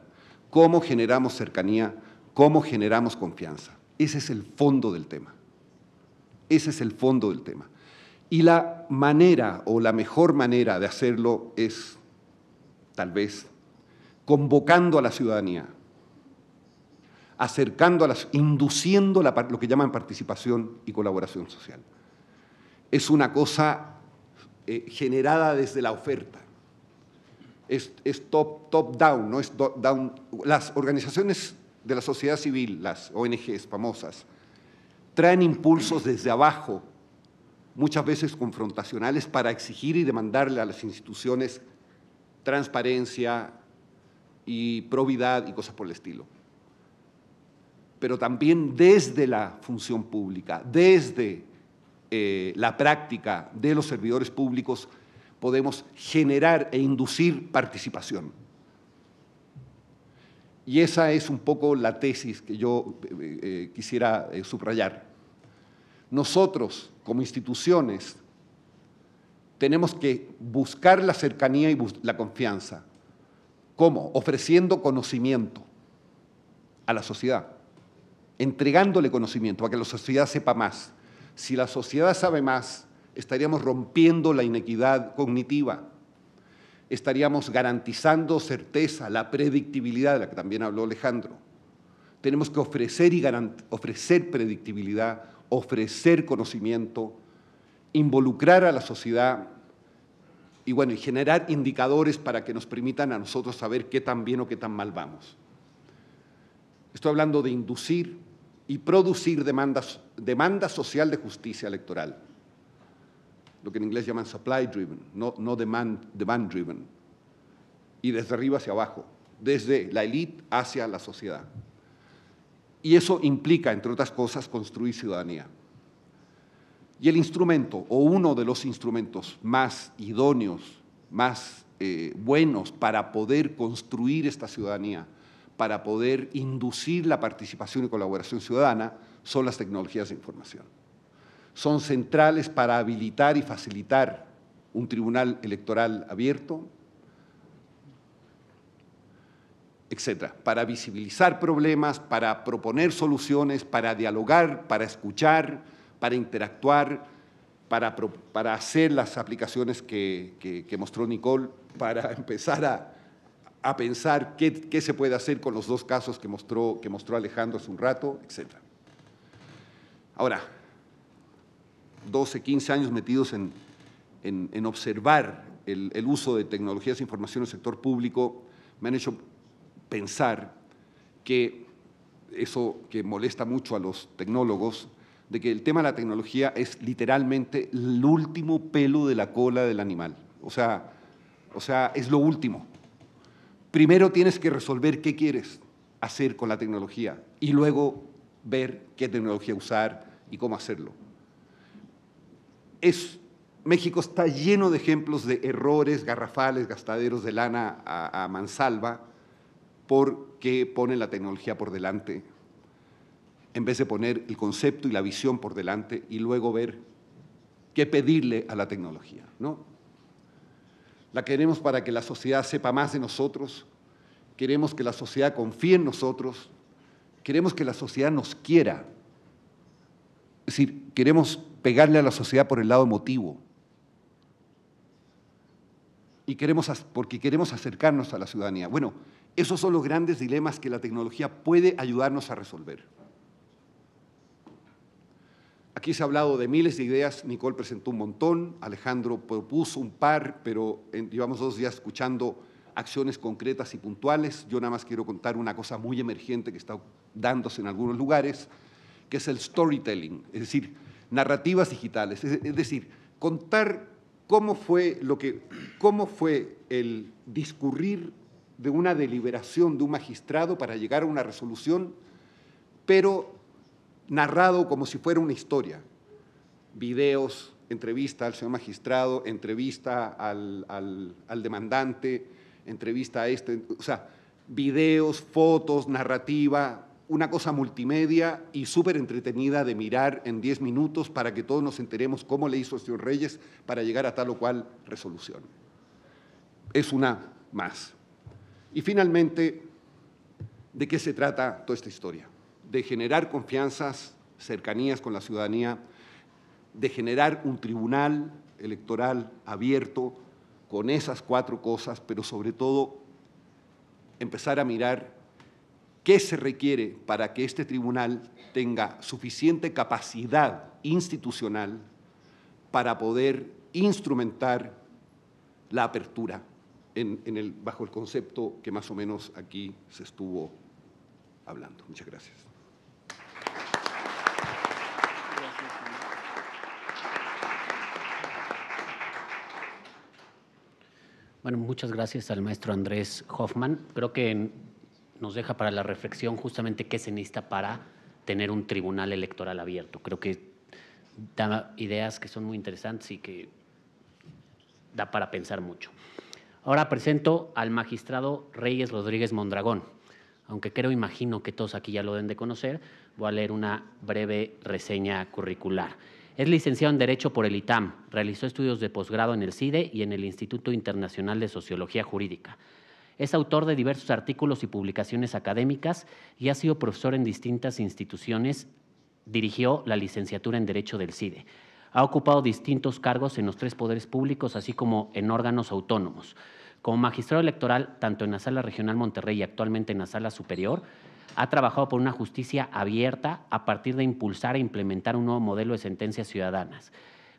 ¿Cómo generamos cercanía? ¿Cómo generamos confianza? Ese es el fondo del tema. Ese es el fondo del tema. Y la manera o la mejor manera de hacerlo es, tal vez, convocando a la ciudadanía, induciendo lo que llaman participación y colaboración social. Es una cosa generada desde la oferta. Es top-down, no es down. Las organizaciones de la sociedad civil, las ONGs famosas, traen impulsos desde abajo, muchas veces confrontacionales, para exigir y demandarle a las instituciones transparencia y probidad y cosas por el estilo. Pero también desde la función pública, desde la práctica de los servidores públicos, podemos generar e inducir participación. Y esa es un poco la tesis que yo quisiera subrayar. Nosotros, como instituciones, tenemos que buscar la cercanía y la confianza. ¿Cómo? Ofreciendo conocimiento a la sociedad, entregándole conocimiento para que la sociedad sepa más. Si la sociedad sabe más, estaríamos rompiendo la inequidad cognitiva, estaríamos garantizando certeza, la predictibilidad de la que también habló Alejandro. Tenemos que ofrecer predictibilidad, ofrecer conocimiento, involucrar a la sociedad y, bueno, y generar indicadores para que nos permitan a nosotros saber qué tan bien o qué tan mal vamos. Estoy hablando de inducir y producir demanda social de justicia electoral. lo que en inglés llaman supply driven, no demand driven, y desde arriba hacia abajo, desde la élite hacia la sociedad. Y eso implica, entre otras cosas, construir ciudadanía. Y el instrumento, o uno de los instrumentos más idóneos, más buenos para poder construir esta ciudadanía, para poder inducir la participación y colaboración ciudadana, son las tecnologías de información. Son centrales para habilitar y facilitar un tribunal electoral abierto, etcétera, para visibilizar problemas, para proponer soluciones, para dialogar, para escuchar, para interactuar, para hacer las aplicaciones que mostró Nicole, para empezar a pensar qué se puede hacer con los dos casos que mostró Alejandro hace un rato, etcétera. Ahora, 12, 15 años metidos en observar el uso de tecnologías de información en el sector público me han hecho pensar que eso que molesta mucho a los tecnólogos, de que el tema de la tecnología es literalmente el último pelo de la cola del animal. O sea, es lo último. Primero tienes que resolver qué quieres hacer con la tecnología y luego ver qué tecnología usar y cómo hacerlo. México está lleno de ejemplos de errores garrafales, gastaderos de lana a mansalva, porque ponen la tecnología por delante, en vez de poner el concepto y la visión por delante y luego ver qué pedirle a la tecnología, ¿no? La queremos para que la sociedad sepa más de nosotros, queremos que la sociedad confíe en nosotros, queremos que la sociedad nos quiera. Es decir, queremos pegarle a la sociedad por el lado emotivo. Y porque queremos acercarnos a la ciudadanía. Bueno, esos son los grandes dilemas que la tecnología puede ayudarnos a resolver. Aquí se ha hablado de miles de ideas, Nicole presentó un montón, Alejandro propuso un par, pero llevamos 2 días escuchando acciones concretas y puntuales. Yo nada más quiero contar una cosa muy emergente que está dándose en algunos lugares, que es el storytelling, es decir, narrativas digitales, es decir, contar cómo fue el discurrir de una deliberación de un magistrado para llegar a una resolución, pero narrado como si fuera una historia. Videos, entrevista al señor magistrado, entrevista al demandante, entrevista a o sea, videos, fotos, narrativa, una cosa multimedia y súper entretenida de mirar en 10 minutos para que todos nos enteremos cómo le hizo el señor Reyes para llegar a tal o cual resolución. Es una más. Y finalmente, ¿de qué se trata toda esta historia? De generar confianzas, cercanías con la ciudadanía, de generar un tribunal electoral abierto con esas 4 cosas, pero sobre todo empezar a mirar qué se requiere para que este tribunal tenga suficiente capacidad institucional para poder instrumentar la apertura bajo el concepto que más o menos aquí se estuvo hablando. Muchas gracias. Bueno, muchas gracias al maestro Andrés Hoffman. Creo que nos deja para la reflexión justamente qué se necesita para tener un tribunal electoral abierto. Creo que da ideas que son muy interesantes y que da para pensar mucho. Ahora presento al magistrado Reyes Rodríguez Mondragón. Aunque imagino que todos aquí ya lo deben de conocer, voy a leer una breve reseña curricular. Es licenciado en Derecho por el ITAM, realizó estudios de posgrado en el CIDE y en el Instituto Internacional de Sociología Jurídica. Es autor de diversos artículos y publicaciones académicas y ha sido profesor en distintas instituciones. Dirigió la licenciatura en Derecho del CIDE. Ha ocupado distintos cargos en los 3 poderes públicos, así como en órganos autónomos. Como magistrado electoral, tanto en la Sala Regional Monterrey y actualmente en la Sala Superior, ha trabajado por una justicia abierta a partir de impulsar e implementar un nuevo modelo de sentencias ciudadanas,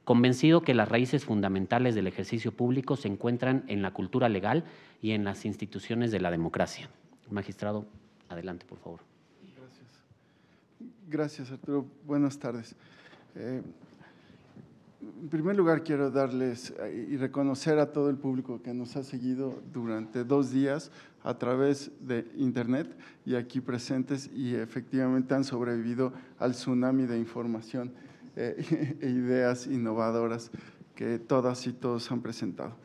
convencido que las raíces fundamentales del ejercicio público se encuentran en la cultura legal y en las instituciones de la democracia. Magistrado, adelante, por favor. Gracias, Arturo. Buenas tardes. En primer lugar, quiero darles y reconocer a todo el público que nos ha seguido durante 2 días a través de Internet y aquí presentes, y efectivamente han sobrevivido al tsunami de información e ideas innovadoras que todas y todos han presentado.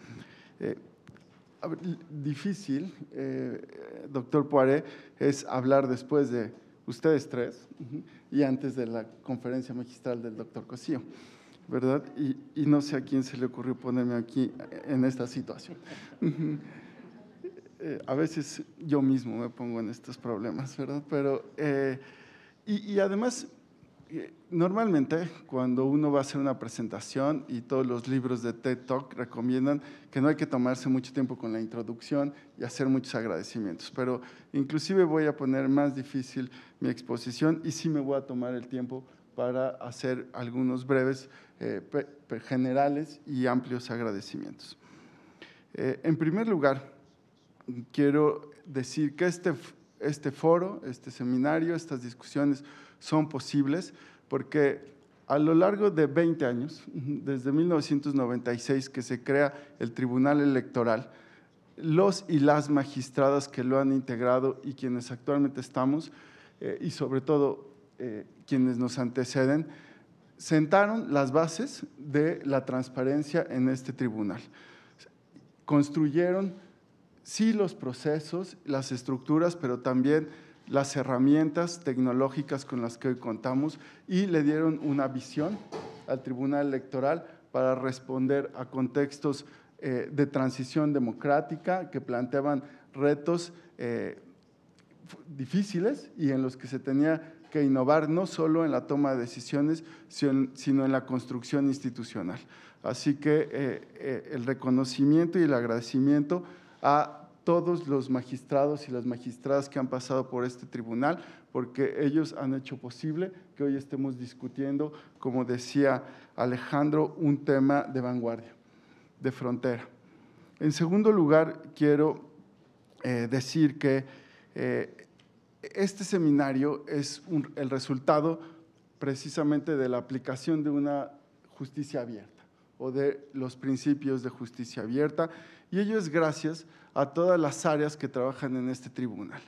Difícil, doctor Poiré, es hablar después de ustedes 3 y antes de la conferencia magistral del doctor Cosío, ¿verdad? Y no sé a quién se le ocurrió ponerme aquí en esta situación. A veces yo mismo me pongo en estos problemas, ¿verdad? Pero, y además, normalmente cuando uno va a hacer una presentación, y todos los libros de TED Talk recomiendan que no hay que tomarse mucho tiempo con la introducción y hacer muchos agradecimientos, pero inclusive voy a poner más difícil mi exposición y sí me voy a tomar el tiempo para hacer algunos breves, generales y amplios agradecimientos. En primer lugar, quiero decir que este foro, este seminario, estas discusiones son posibles porque a lo largo de 20 años, desde 1996 que se crea el Tribunal Electoral, los y las magistradas que lo han integrado y quienes actualmente estamos, y sobre todo quienes nos anteceden, sentaron las bases de la transparencia en este tribunal. Construyeron, sí, los procesos, las estructuras, pero también las herramientas tecnológicas con las que hoy contamos, y le dieron una visión al Tribunal Electoral para responder a contextos de transición democrática que planteaban retos difíciles y en los que se tenía que innovar no solo en la toma de decisiones, sino en la construcción institucional. Así que el reconocimiento y el agradecimiento a todos los magistrados y las magistradas que han pasado por este tribunal, porque ellos han hecho posible que hoy estemos discutiendo, como decía Alejandro, un tema de vanguardia, de frontera. En segundo lugar, quiero decir que este seminario es el resultado precisamente de la aplicación de una justicia abierta o de los principios de justicia abierta, y ello es gracias a todas las áreas que trabajan en este tribunal.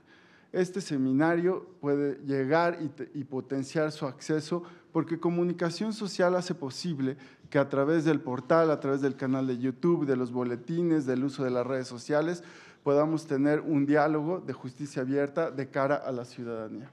Este seminario puede llegar y potenciar su acceso porque Comunicación Social hace posible que a través del portal, a través del canal de YouTube, de los boletines, del uso de las redes sociales, podamos tener un diálogo de justicia abierta de cara a la ciudadanía.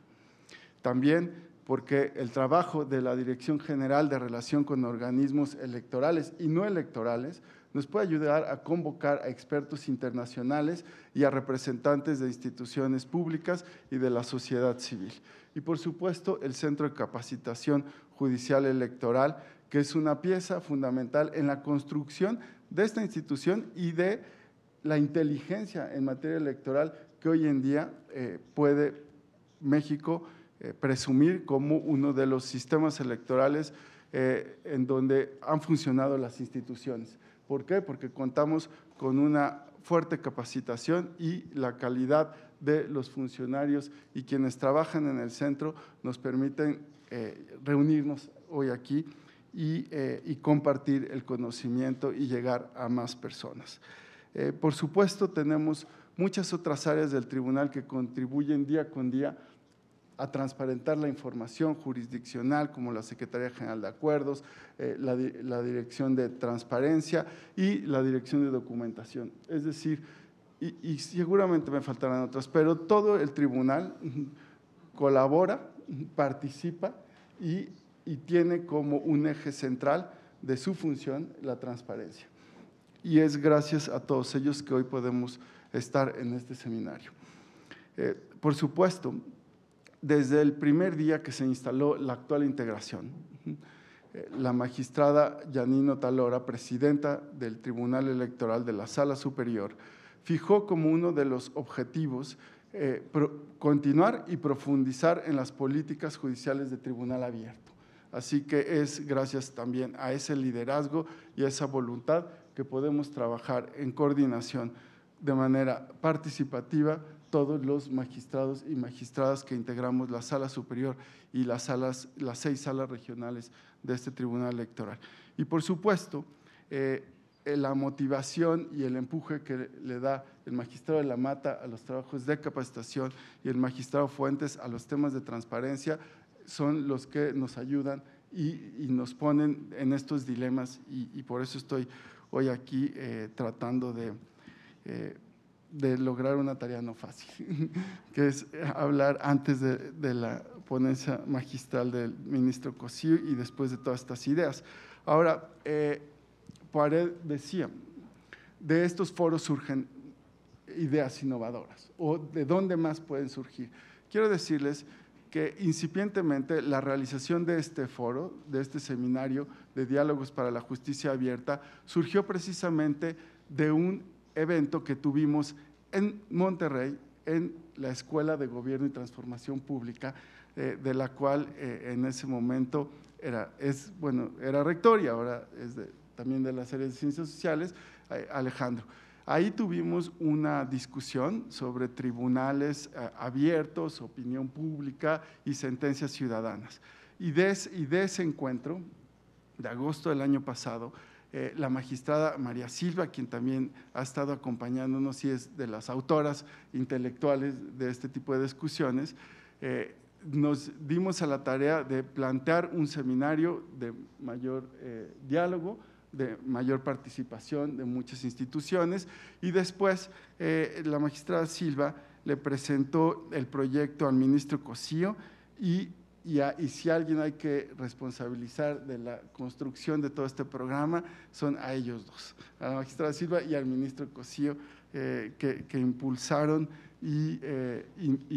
También porque el trabajo de la Dirección General de Relación con Organismos Electorales y No Electorales nos puede ayudar a convocar a expertos internacionales y a representantes de instituciones públicas y de la sociedad civil. Y por supuesto, el Centro de Capacitación Judicial Electoral, que es una pieza fundamental en la construcción de esta institución y de la inteligencia en materia electoral que hoy en día puede México presumir como uno de los sistemas electorales en donde han funcionado las instituciones. ¿Por qué? Porque contamos con una fuerte capacitación y la calidad de los funcionarios y quienes trabajan en el centro nos permiten reunirnos hoy aquí y compartir el conocimiento y llegar a más personas. Por supuesto, tenemos muchas otras áreas del tribunal que contribuyen día con día a transparentar la información jurisdiccional, como la Secretaría General de Acuerdos, la Dirección de Transparencia y la Dirección de Documentación. Es decir, y seguramente me faltarán otras, pero todo el tribunal colabora, participa y tiene como un eje central de su función la transparencia. Y es gracias a todos ellos que hoy podemos estar en este seminario. Por supuesto, desde el primer día que se instaló la actual integración, la magistrada Yanino Talora, presidenta del Tribunal Electoral de la Sala Superior, fijó como uno de los objetivos continuar y profundizar en las políticas judiciales de tribunal abierto. Así que es gracias también a ese liderazgo y a esa voluntad que podemos trabajar en coordinación de manera participativa todos los magistrados y magistradas que integramos la Sala Superior y las 6 salas regionales de este Tribunal Electoral. Y por supuesto, la motivación y el empuje que le da el magistrado de la Mata a los trabajos de capacitación y el magistrado Fuentes a los temas de transparencia son los que nos ayudan y nos ponen en estos dilemas, y por eso estoy hoy aquí tratando de lograr una tarea no fácil, que es hablar antes de la ponencia magistral del ministro Cosío y después de todas estas ideas. Ahora, Poiré decía, de estos foros surgen ideas innovadoras, o de dónde más pueden surgir. Quiero decirles que incipientemente la realización de este foro, de este seminario de diálogos para la justicia abierta, surgió precisamente de un evento que tuvimos en Monterrey, en la Escuela de Gobierno y Transformación Pública, de la cual en ese momento era rector y ahora es también de las áreas de Ciencias Sociales, Alejandro. Ahí tuvimos una discusión sobre tribunales abiertos, opinión pública y sentencias ciudadanas. Y de ese encuentro, de agosto del año pasado, la magistrada María Silva, quien también ha estado acompañándonos y es de las autoras intelectuales de este tipo de discusiones, nos dimos a la tarea de plantear un seminario de mayor diálogo, de mayor participación de muchas instituciones, y después la magistrada Silva le presentó el proyecto al ministro Cosío y si alguien hay que responsabilizar de la construcción de todo este programa, son a ellos dos, a la magistrada Silva y al ministro Cosío, que impulsaron y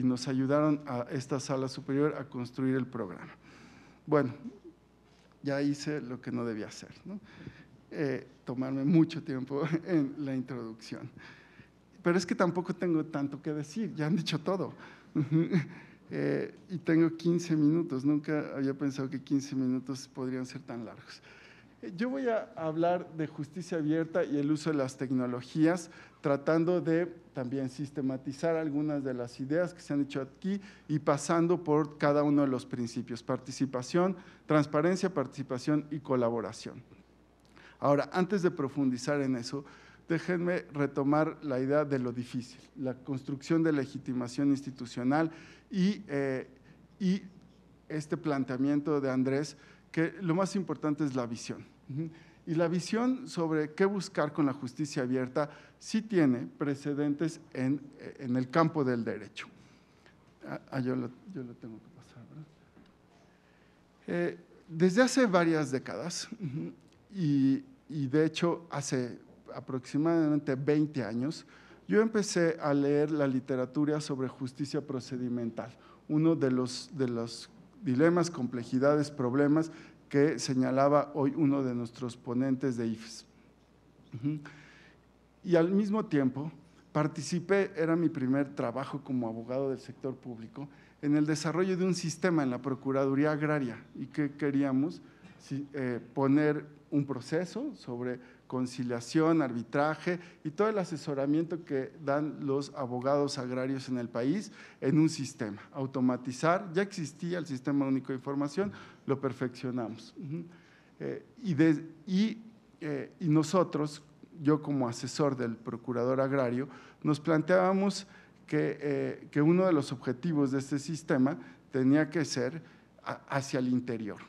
nos ayudaron a esta sala superior a construir el programa. Bueno, ya hice lo que no debía hacer, ¿no? Tomarme mucho tiempo en la introducción. Pero es que tampoco tengo tanto que decir, ya han dicho todo. Y tengo 15 minutos, nunca había pensado que 15 minutos podrían ser tan largos. Yo voy a hablar de justicia abierta y el uso de las tecnologías, tratando de también sistematizar algunas de las ideas que se han dicho aquí y pasando por cada uno de los principios: participación, transparencia, participación y colaboración. Ahora, antes de profundizar en eso, déjenme retomar la idea de lo difícil, la construcción de legitimación institucional y este planteamiento de Andrés, que lo más importante es la visión. Y la visión sobre qué buscar con la justicia abierta sí tiene precedentes en el campo del derecho. Yo lo tengo que pasar, ¿verdad? Desde hace varias décadas, y de hecho hace aproximadamente 20 años, yo empecé a leer la literatura sobre justicia procedimental, uno de los dilemas, complejidades, problemas que señalaba hoy uno de nuestros ponentes de IFES. Y al mismo tiempo participé, era mi primer trabajo como abogado del sector público, en el desarrollo de un sistema en la Procuraduría Agraria, y que queríamos poner un proceso sobre conciliación, arbitraje y todo el asesoramiento que dan los abogados agrarios en el país en un sistema, automatizar. Ya existía el Sistema Único de Información, lo perfeccionamos. Y nosotros, yo como asesor del procurador agrario, nos planteábamos que uno de los objetivos de este sistema tenía que ser hacia el interior,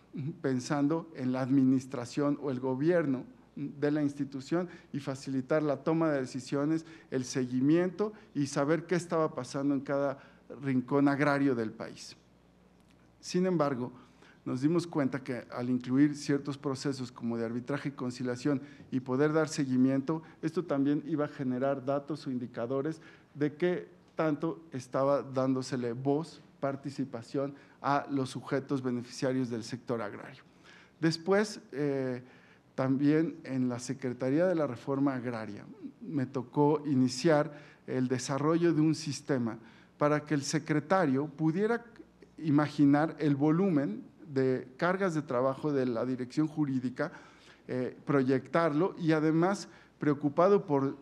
pensando en la administración o el gobierno de la institución y facilitar la toma de decisiones, el seguimiento y saber qué estaba pasando en cada rincón agrario del país. Sin embargo, nos dimos cuenta que al incluir ciertos procesos como de arbitraje y conciliación y poder dar seguimiento, esto también iba a generar datos o indicadores de qué tanto estaba dándosele voz, participación a los sujetos beneficiarios del sector agrario. Después, también en la Secretaría de la Reforma Agraria me tocó iniciar el desarrollo de un sistema para que el secretario pudiera imaginar el volumen de cargas de trabajo de la dirección jurídica, proyectarlo y además preocupado por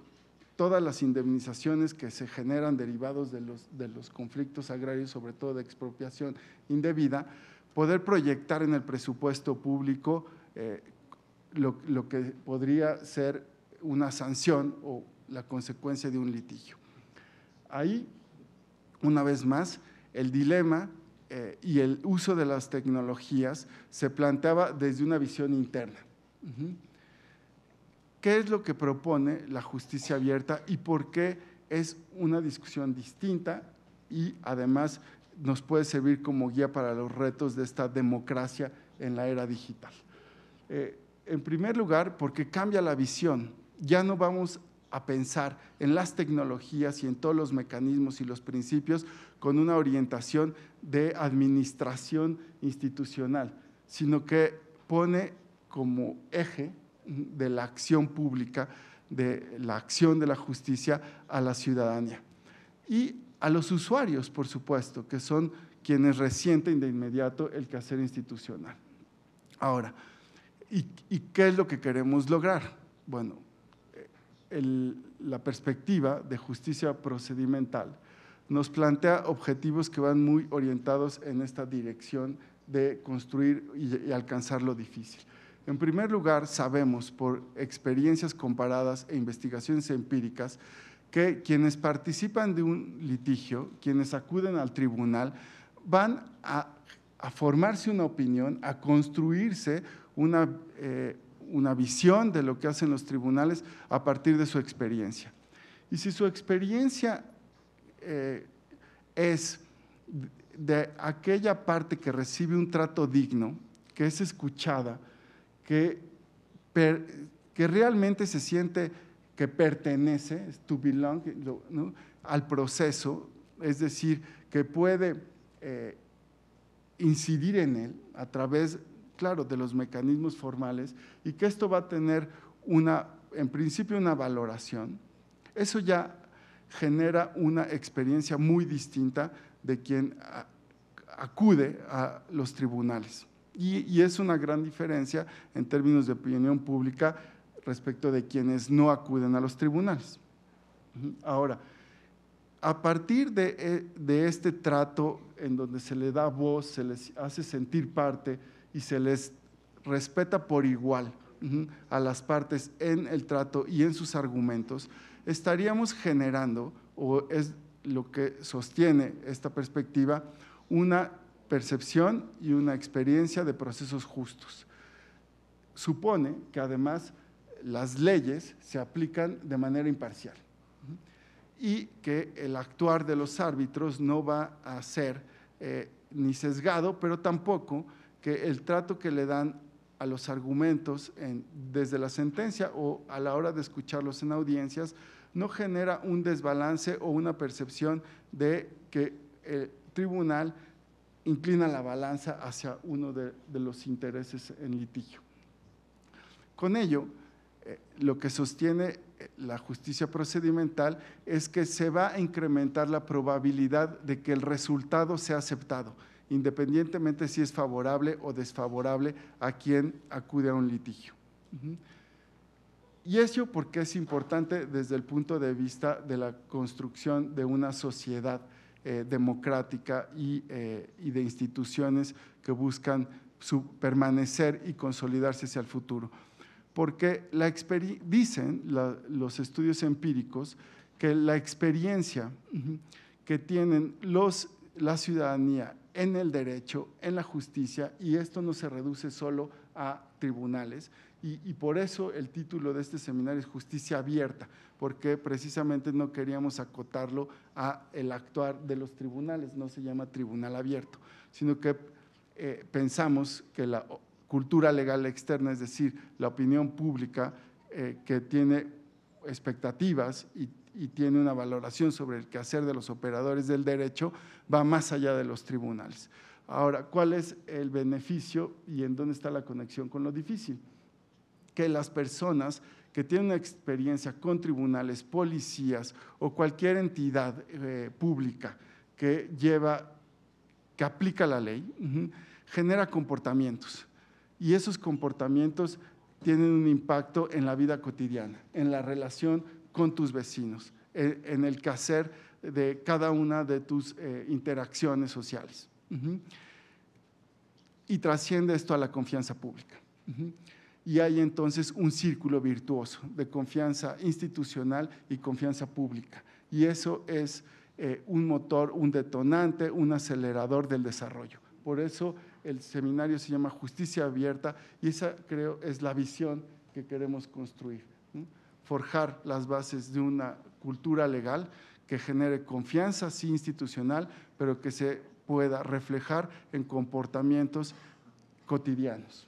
todas las indemnizaciones que se generan derivados de los conflictos agrarios, sobre todo de expropiación indebida, poder proyectar en el presupuesto público lo que podría ser una sanción o la consecuencia de un litigio. Ahí, una vez más, el dilema y el uso de las tecnologías se planteaba desde una visión interna. ¿Qué es lo que propone la justicia abierta y por qué es una discusión distinta y además nos puede servir como guía para los retos de esta democracia en la era digital? En primer lugar, porque cambia la visión. Ya no vamos a pensar en las tecnologías y en todos los mecanismos y los principios con una orientación de administración institucional, sino que pone como eje de la acción pública, de la acción de la justicia a la ciudadanía. Y a los usuarios, por supuesto, que son quienes resienten de inmediato el quehacer institucional. Ahora, ¿y qué es lo que queremos lograr? Bueno, la perspectiva de justicia procedimental nos plantea objetivos que van muy orientados en esta dirección de construir y alcanzar lo difícil. En primer lugar, sabemos por experiencias comparadas e investigaciones empíricas que quienes participan de un litigio, quienes acuden al tribunal, van a formarse una opinión, a construirse una visión de lo que hacen los tribunales a partir de su experiencia. Y si su experiencia es de aquella parte que recibe un trato digno, que es escuchada, que realmente se siente que pertenece, to belong, ¿no?, al proceso, es decir, que puede incidir en él a través, claro, de los mecanismos formales y que esto va a tener en principio una valoración, eso ya genera una experiencia muy distinta de quien acude a los tribunales. Y es una gran diferencia en términos de opinión pública respecto de quienes no acuden a los tribunales. Ahora, a partir de este trato en donde se le da voz, se les hace sentir parte y se les respeta por igual a las partes en el trato y en sus argumentos, estaríamos generando, o es lo que sostiene esta perspectiva, una percepción y una experiencia de procesos justos. Supone que además las leyes se aplican de manera imparcial y que el actuar de los árbitros no va a ser ni sesgado, pero tampoco que el trato que le dan a los argumentos desde la sentencia o a la hora de escucharlos en audiencias no genera un desbalance o una percepción de que el tribunal inclina la balanza hacia uno de los intereses en litigio. Con ello, lo que sostiene la justicia procedimental es que se va a incrementar la probabilidad de que el resultado sea aceptado, independientemente si es favorable o desfavorable a quien acude a un litigio. Y eso porque es importante desde el punto de vista de la construcción de una sociedad democrática y de instituciones que buscan permanecer y consolidarse hacia el futuro. Porque dicen los estudios empíricos que la experiencia que tienen la ciudadanía en el derecho, en la justicia, y esto no se reduce solo a tribunales, y por eso el título de este seminario es Justicia Abierta, porque precisamente no queríamos acotarlo a el actuar de los tribunales, no se llama tribunal abierto, sino que pensamos que la cultura legal externa, es decir, la opinión pública que tiene expectativas y tiene una valoración sobre el quehacer de los operadores del derecho, va más allá de los tribunales. Ahora, ¿cuál es el beneficio y en dónde está la conexión con lo difícil? Que las personas que tienen una experiencia con tribunales, policías o cualquier entidad pública que aplica la ley, genera comportamientos. Y esos comportamientos tienen un impacto en la vida cotidiana, en la relación con tus vecinos, en el quehacer de cada una de tus interacciones sociales. Y trasciende esto a la confianza pública. Y hay entonces un círculo virtuoso de confianza institucional y confianza pública. Y eso es un motor, un detonante, un acelerador del desarrollo. Por eso el seminario se llama Justicia Abierta y esa, creo, es la visión que queremos construir. Forjar las bases de una cultura legal que genere confianza, sí, institucional, pero que se pueda reflejar en comportamientos cotidianos.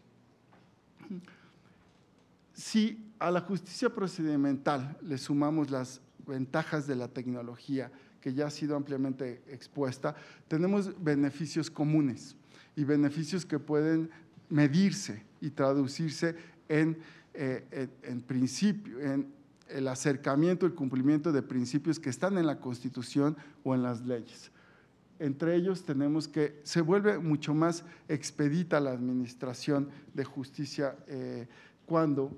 Si a la justicia procedimental le sumamos las ventajas de la tecnología, que ya ha sido ampliamente expuesta, tenemos beneficios comunes y beneficios que pueden medirse y traducirse en principio, en el acercamiento, el cumplimiento de principios que están en la Constitución o en las leyes. Entre ellos tenemos que se vuelve mucho más expedita la administración de justicia cuando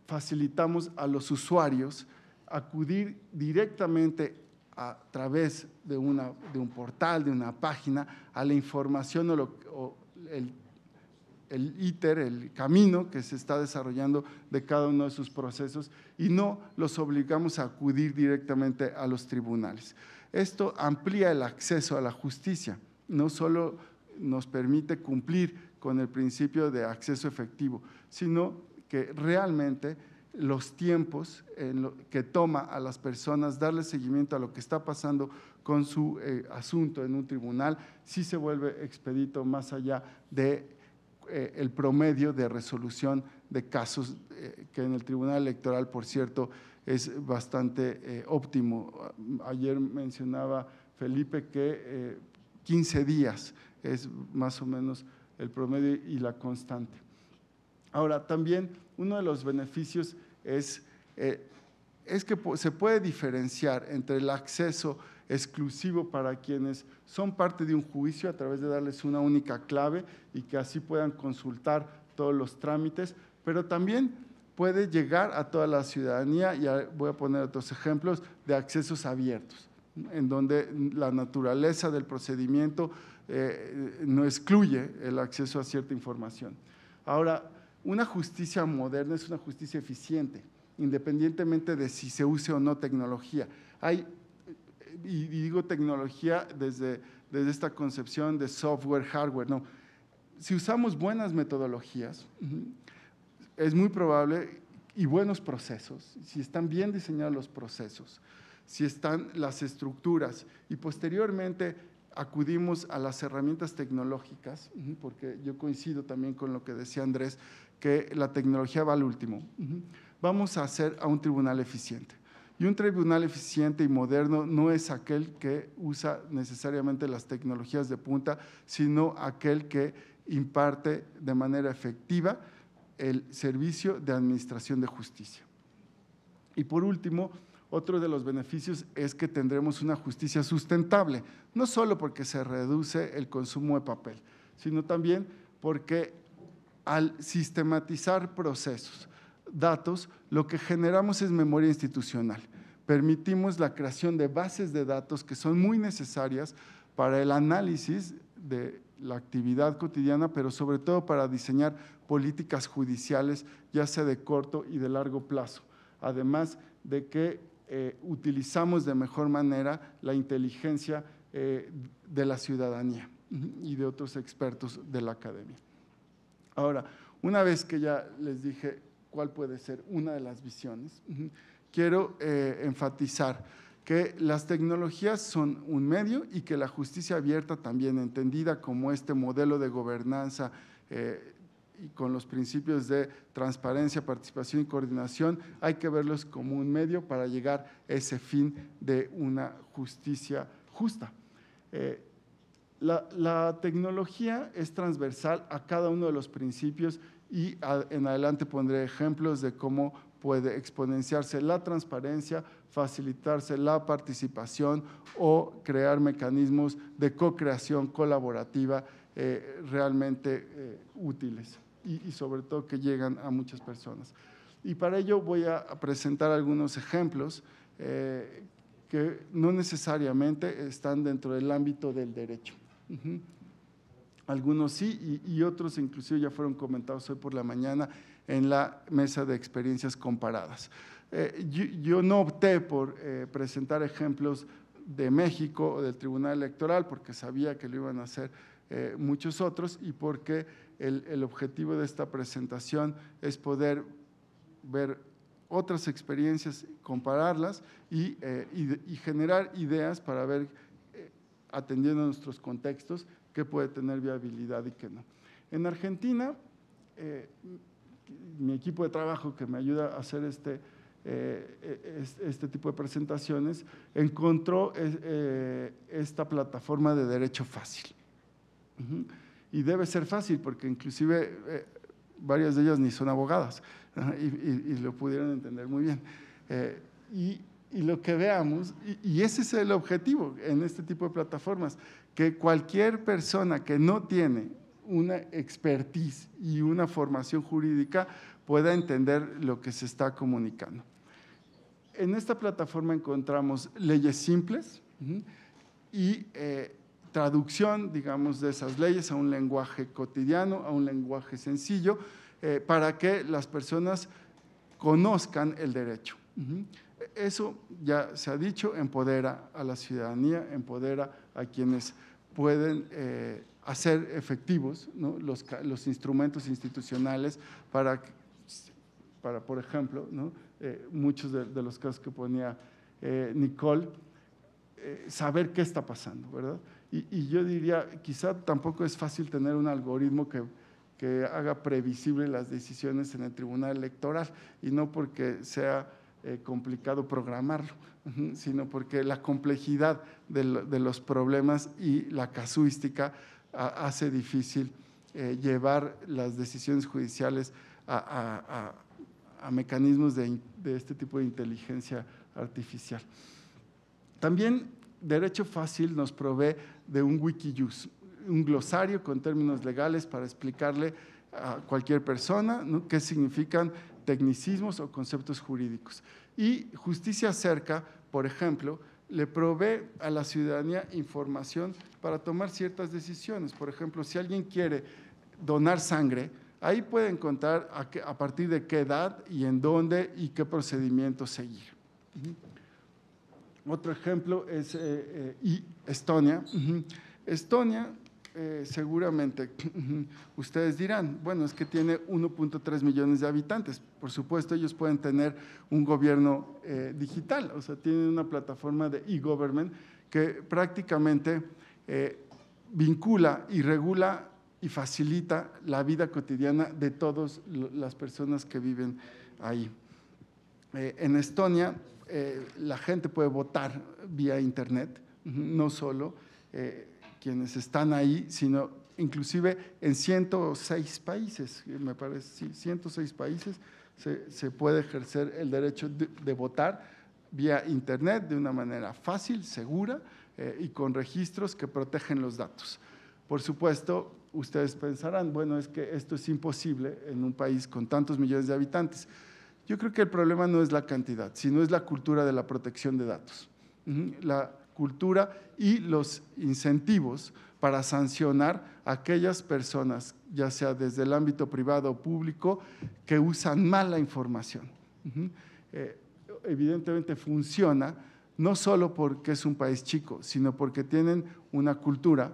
facilitamos a los usuarios acudir directamente a través de un portal, de una página, a la información o el íter, el camino que se está desarrollando de cada uno de sus procesos y no los obligamos a acudir directamente a los tribunales. Esto amplía el acceso a la justicia, no solo nos permite cumplir con el principio de acceso efectivo, sino que realmente los tiempos que toma a las personas darle seguimiento a lo que está pasando con su asunto en un tribunal, sí se vuelve expedito más allá de el promedio de resolución de casos que en el Tribunal Electoral, por cierto, es bastante óptimo. Ayer mencionaba Felipe que 15 días es más o menos el promedio y la constante. Ahora, también uno de los beneficios es que se puede diferenciar entre el acceso exclusivo para quienes son parte de un juicio a través de darles una única clave y que así puedan consultar todos los trámites, pero también puede llegar a toda la ciudadanía, y voy a poner otros ejemplos, de accesos abiertos, en donde la naturaleza del procedimiento no excluye el acceso a cierta información. Ahora, una justicia moderna es una justicia eficiente, independientemente de si se use o no tecnología. Y digo tecnología desde esta concepción de software, hardware, no. Si usamos buenas metodologías, es muy probable, y buenos procesos, si están bien diseñados los procesos, si están las estructuras y posteriormente acudimos a las herramientas tecnológicas, porque yo coincido también con lo que decía Andrés, que la tecnología va al último, vamos a hacer a un tribunal eficiente. Y un tribunal eficiente y moderno no es aquel que usa necesariamente las tecnologías de punta, sino aquel que imparte de manera efectiva el servicio de administración de justicia. Y por último, otro de los beneficios es que tendremos una justicia sustentable, no solo porque se reduce el consumo de papel, sino también porque al sistematizar procesos, datos, lo que generamos es memoria institucional. Permitimos la creación de bases de datos que son muy necesarias para el análisis de la actividad cotidiana, pero sobre todo para diseñar políticas judiciales, ya sea de corto y de largo plazo. Además de que utilizamos de mejor manera la inteligencia de la ciudadanía y de otros expertos de la academia. Ahora, una vez que ya les dije cuál puede ser una de las visiones, quiero enfatizar que las tecnologías son un medio y que la justicia abierta, también entendida como este modelo de gobernanza y con los principios de transparencia, participación y coordinación, hay que verlos como un medio para llegar a ese fin de una justicia justa. La tecnología es transversal a cada uno de los principios y en adelante pondré ejemplos de cómo puede exponenciarse la transparencia, facilitarse la participación o crear mecanismos de co-creación colaborativa realmente útiles y sobre todo que llegan a muchas personas. Y para ello voy a presentar algunos ejemplos que no necesariamente están dentro del ámbito del derecho. Algunos sí y otros inclusive ya fueron comentados hoy por la mañana en la mesa de experiencias comparadas. Yo no opté por presentar ejemplos de México o del Tribunal Electoral porque sabía que lo iban a hacer muchos otros y porque el objetivo de esta presentación es poder ver otras experiencias, compararlas y generar ideas para ver, atendiendo a nuestros contextos, qué puede tener viabilidad y qué no. En Argentina, mi equipo de trabajo que me ayuda a hacer este tipo de presentaciones encontró esta plataforma de derecho fácil. Y debe ser fácil porque inclusive varias de ellas ni son abogadas y lo pudieron entender muy bien. Y lo que veamos, y ese es el objetivo en este tipo de plataformas, que cualquier persona que no tiene una expertise y una formación jurídica pueda entender lo que se está comunicando. En esta plataforma encontramos leyes simples y traducción, digamos, de esas leyes a un lenguaje cotidiano, a un lenguaje sencillo, para que las personas conozcan el derecho. Eso ya se ha dicho, empodera a la ciudadanía, empodera a quienes pueden hacer efectivos, ¿no?, los instrumentos institucionales para por ejemplo, ¿no?, muchos de los casos que ponía Nicole, saber qué está pasando, ¿verdad? Y yo diría, quizá tampoco es fácil tener un algoritmo que haga previsible las decisiones en el Tribunal Electoral, y no porque sea complicado programarlo, sino porque la complejidad de los problemas y la casuística hace difícil llevar las decisiones judiciales a mecanismos de este tipo de inteligencia artificial. También Derecho Fácil nos provee de un Wikiuse, un glosario con términos legales para explicarle a cualquier persona, ¿no?, qué significan tecnicismos o conceptos jurídicos. Y Justicia Cerca, por ejemplo, le provee a la ciudadanía información para tomar ciertas decisiones. Por ejemplo, si alguien quiere donar sangre, ahí puede encontrar a partir de qué edad y en dónde y qué procedimiento seguir. Otro ejemplo es Estonia. Estonia, seguramente ustedes dirán, bueno, es que tiene 1.3 millones de habitantes. Por supuesto, ellos pueden tener un gobierno digital, o sea, tienen una plataforma de e-government que prácticamente vincula y regula y facilita la vida cotidiana de todas las personas que viven ahí. En Estonia, la gente puede votar vía internet, no solo quienes están ahí, sino inclusive en 106 países, me parece, sí, 106 países se puede ejercer el derecho de votar vía internet de una manera fácil, segura y con registros que protegen los datos. Por supuesto, ustedes pensarán, bueno, es que esto es imposible en un país con tantos millones de habitantes. Yo creo que el problema no es la cantidad, sino es la cultura de la protección de datos. La cultura y los incentivos para sancionar a aquellas personas, ya sea desde el ámbito privado o público, que usan mal la información. Evidentemente funciona, no solo porque es un país chico, sino porque tienen una cultura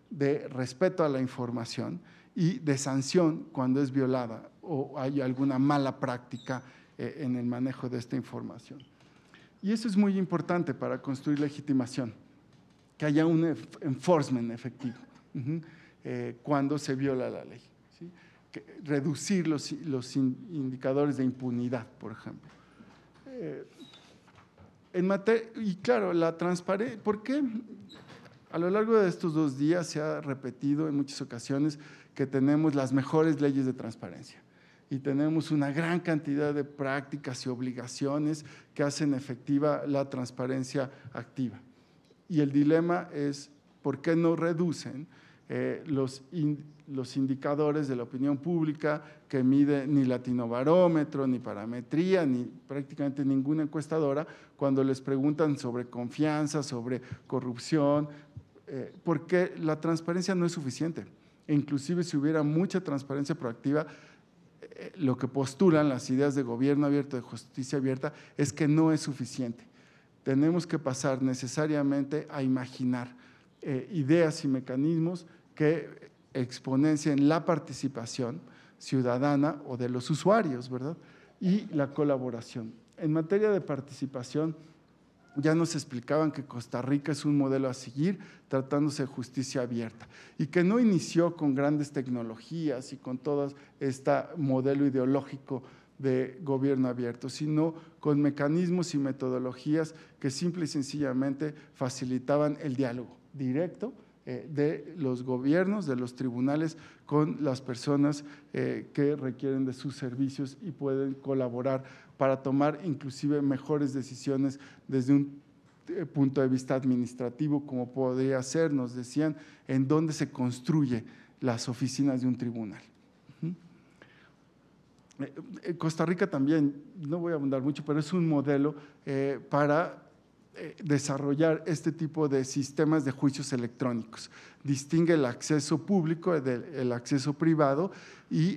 de respeto a la información y de sanción cuando es violada o hay alguna mala práctica en el manejo de esta información. Y eso es muy importante para construir legitimación, que haya un enforcement efectivo cuando se viola la ley, ¿sí? Reducir los indicadores de impunidad, por ejemplo. Y claro, la transparencia, ¿por qué? A lo largo de estos 2 días se ha repetido en muchas ocasiones que tenemos las mejores leyes de transparencia y tenemos una gran cantidad de prácticas y obligaciones que hacen efectiva la transparencia activa. Y el dilema es, ¿por qué no reducen los indicadores de la opinión pública que mide ni Latinobarómetro, ni Parametría, ni prácticamente ninguna encuestadora, cuando les preguntan sobre confianza, sobre corrupción, porque la transparencia no es suficiente. E inclusive si hubiera mucha transparencia proactiva, lo que postulan las ideas de gobierno abierto, de justicia abierta, es que no es suficiente. Tenemos que pasar necesariamente a imaginar ideas y mecanismos que exponencien la participación ciudadana o de los usuarios, ¿verdad? Y la colaboración. En materia de participación, ya nos explicaban que Costa Rica es un modelo a seguir tratándose de justicia abierta y que no inició con grandes tecnologías y con todo este modelo ideológico de gobierno abierto, sino con mecanismos y metodologías que simple y sencillamente facilitaban el diálogo directo de los gobiernos, de los tribunales con las personas que requieren de sus servicios y pueden colaborar para tomar inclusive mejores decisiones desde un punto de vista administrativo, como podría ser, nos decían, en dónde se construye las oficinas de un tribunal. Costa Rica también, no voy a abundar mucho, pero es un modelo para desarrollar este tipo de sistemas de juicios electrónicos. Distingue el acceso público del acceso privado y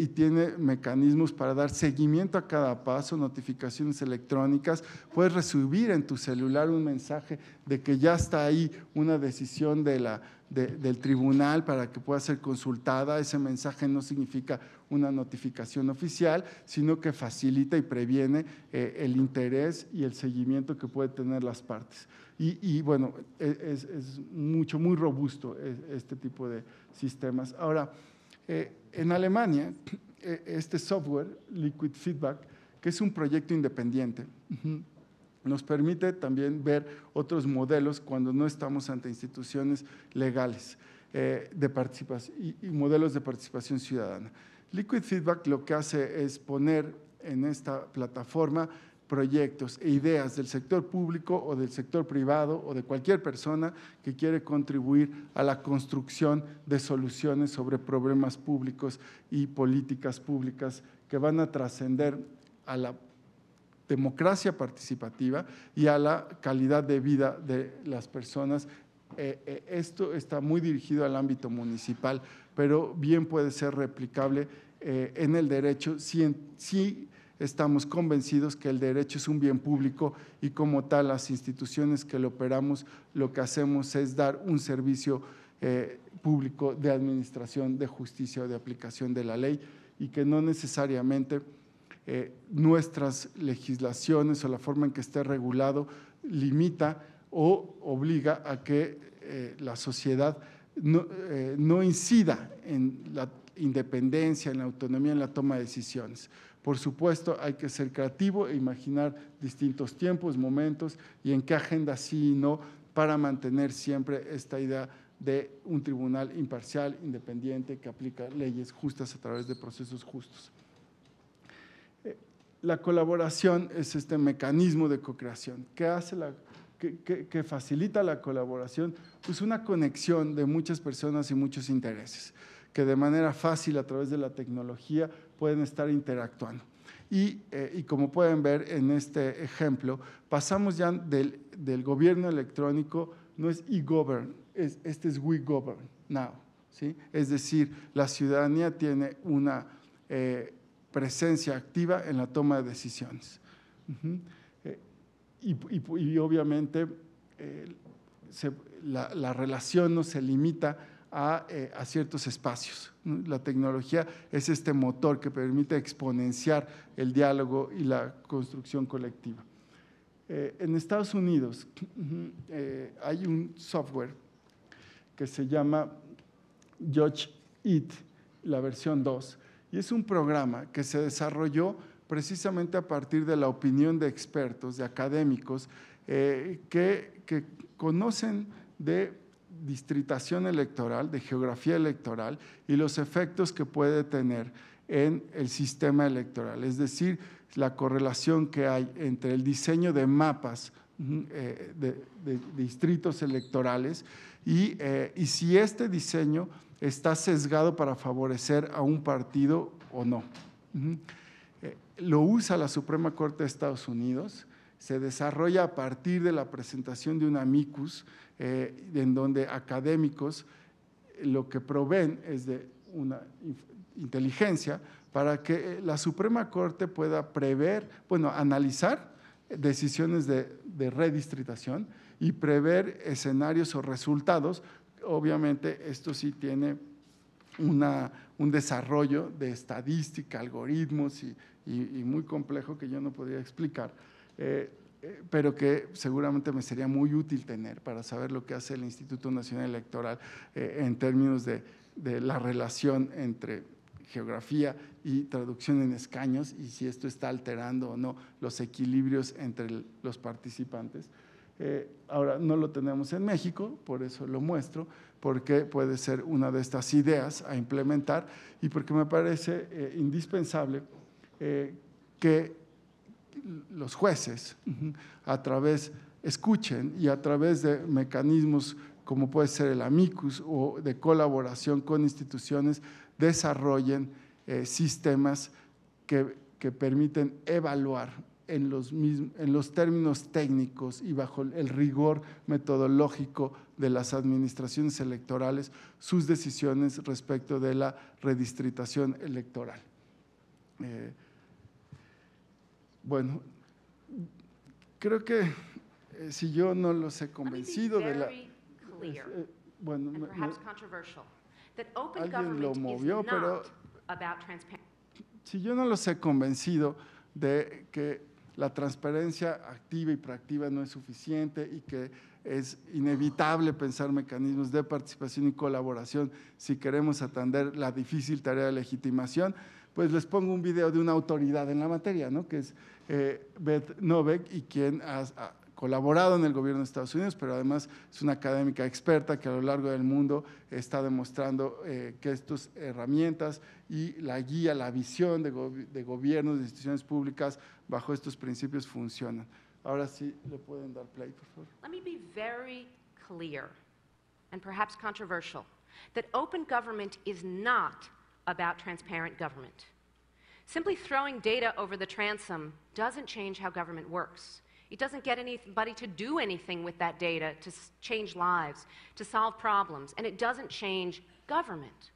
tiene mecanismos para dar seguimiento a cada paso, notificaciones electrónicas. Puedes recibir en tu celular un mensaje de que ya está ahí una decisión del tribunal para que pueda ser consultada. Ese mensaje no significa una notificación oficial, sino que facilita y previene el interés y el seguimiento que pueden tener las partes. Y bueno, es muy robusto este tipo de sistemas. Ahora, en Alemania, este software, Liquid Feedback, que es un proyecto independiente, nos permite también ver otros modelos cuando no estamos ante instituciones legales de participación y modelos de participación ciudadana. Liquid Feedback lo que hace es poner en esta plataforma proyectos e ideas del sector público o del sector privado o de cualquier persona que quiere contribuir a la construcción de soluciones sobre problemas públicos y políticas públicas que van a trascender a la democracia participativa y a la calidad de vida de las personas. Esto está muy dirigido al ámbito municipal, pero bien puede ser replicable en el derecho si estamos convencidos que el derecho es un bien público y como tal las instituciones que lo operamos lo que hacemos es dar un servicio público de administración de justicia o de aplicación de la ley y que no necesariamente nuestras legislaciones o la forma en que esté regulado limita o obliga a que la sociedad no incida en la independencia, en la autonomía, en la toma de decisiones. Por supuesto, hay que ser creativo e imaginar distintos tiempos, momentos y en qué agenda sí y no para mantener siempre esta idea de un tribunal imparcial, independiente, que aplica leyes justas a través de procesos justos. La colaboración es este mecanismo de co-creación. ¿Qué hace que facilita la colaboración? Pues una conexión de muchas personas y muchos intereses que de manera fácil a través de la tecnología pueden estar interactuando. Y como pueden ver en este ejemplo, pasamos ya del gobierno electrónico, no es e-govern, este es we govern now, ¿sí? Es decir, la ciudadanía tiene una presencia activa en la toma de decisiones. Y obviamente la relación no se limita a ciertos espacios. La tecnología es este motor que permite exponenciar el diálogo y la construcción colectiva. En Estados Unidos hay un software que se llama Judge It, la versión 2, y es un programa que se desarrolló precisamente a partir de la opinión de expertos, de académicos que conocen de distritación electoral, de geografía electoral y los efectos que puede tener en el sistema electoral, es decir, la correlación que hay entre el diseño de mapas de distritos electorales y si este diseño está sesgado para favorecer a un partido o no. Lo usa la Suprema Corte de Estados Unidos, se desarrolla a partir de la presentación de un amicus, en donde académicos lo que proveen es de una inteligencia para que la Suprema Corte pueda prever, analizar decisiones de redistritación y prever escenarios o resultados. Obviamente esto sí tiene un desarrollo de estadística, algoritmos y muy complejo que yo no podría explicar, pero que seguramente me sería muy útil tener para saber lo que hace el Instituto Nacional Electoral en términos de la relación entre geografía y traducción en escaños y si esto está alterando o no los equilibrios entre los participantes. Ahora, no lo tenemos en México, por eso lo muestro, porque puede ser una de estas ideas a implementar y porque me parece indispensable que los jueces escuchen y a través de mecanismos como puede ser el amicus o de colaboración con instituciones, desarrollen sistemas que permiten evaluar en los términos técnicos y bajo el rigor metodológico de las administraciones electorales sus decisiones respecto de la redistritación electoral. Bueno, creo que si yo no los he convencido de la… bueno, alguien lo movió, pero si yo no los he convencido de que la transparencia activa y proactiva no es suficiente y que es inevitable pensar mecanismos de participación y colaboración si queremos atender la difícil tarea de legitimación, pues les pongo un video de una autoridad en la materia, ¿no? Que es Beth Novak, y quien ha colaborado en el gobierno de Estados Unidos, pero además es una académica experta que a lo largo del mundo está demostrando que estas herramientas y la guía, la visión de gobiernos, de instituciones públicas bajo estos principios funcionan. Ahora sí, le pueden dar play, por favor. Let me be very clear, and perhaps controversial, that open government is not about transparent government. Simply throwing data over the transom doesn't change how government works. It doesn't get anybody to do anything with that data to change lives, to solve problems, and it doesn't change government.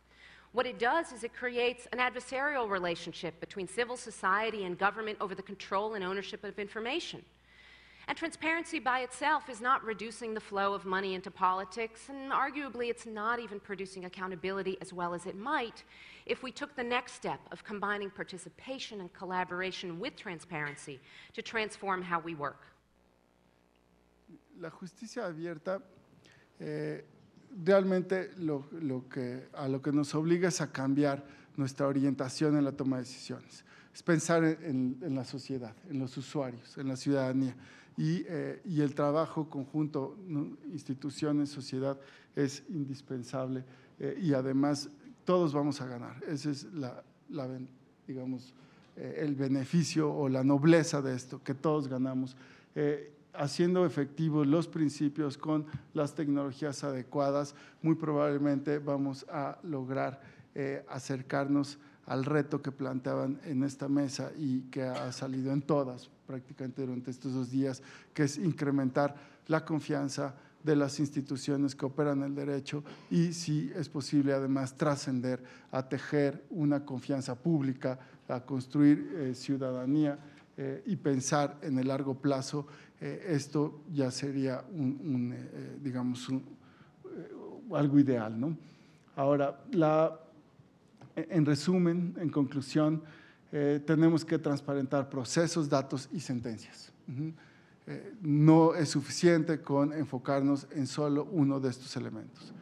What it does is it creates an adversarial relationship between civil society and government over the control and ownership of information. And transparency by itself is not reducing the flow of money into politics, and arguably it's not even producing accountability as well as it might if we took the next step of combining participation and collaboration with transparency to transform how we work. La justicia abierta realmente a lo que nos obliga es a cambiar nuestra orientación en la toma de decisiones. Es pensar en la sociedad, en los usuarios, en la ciudadanía. Y el trabajo conjunto, ¿no? Instituciones, sociedad, es indispensable y además todos vamos a ganar. Ese es digamos, el beneficio o la nobleza de esto, que todos ganamos, haciendo efectivos los principios con las tecnologías adecuadas. Muy probablemente vamos a lograr acercarnos al reto que planteaban en esta mesa y que ha salido en todas prácticamente durante estos 2 días, que es incrementar la confianza de las instituciones que operan el derecho y, si es posible, además trascender a tejer una confianza pública, a construir ciudadanía y pensar en el largo plazo. Esto ya sería digamos, algo ideal, ¿no? Ahora, en resumen, en conclusión, tenemos que transparentar procesos, datos y sentencias. No es suficiente con enfocarnos en solo uno de estos elementos.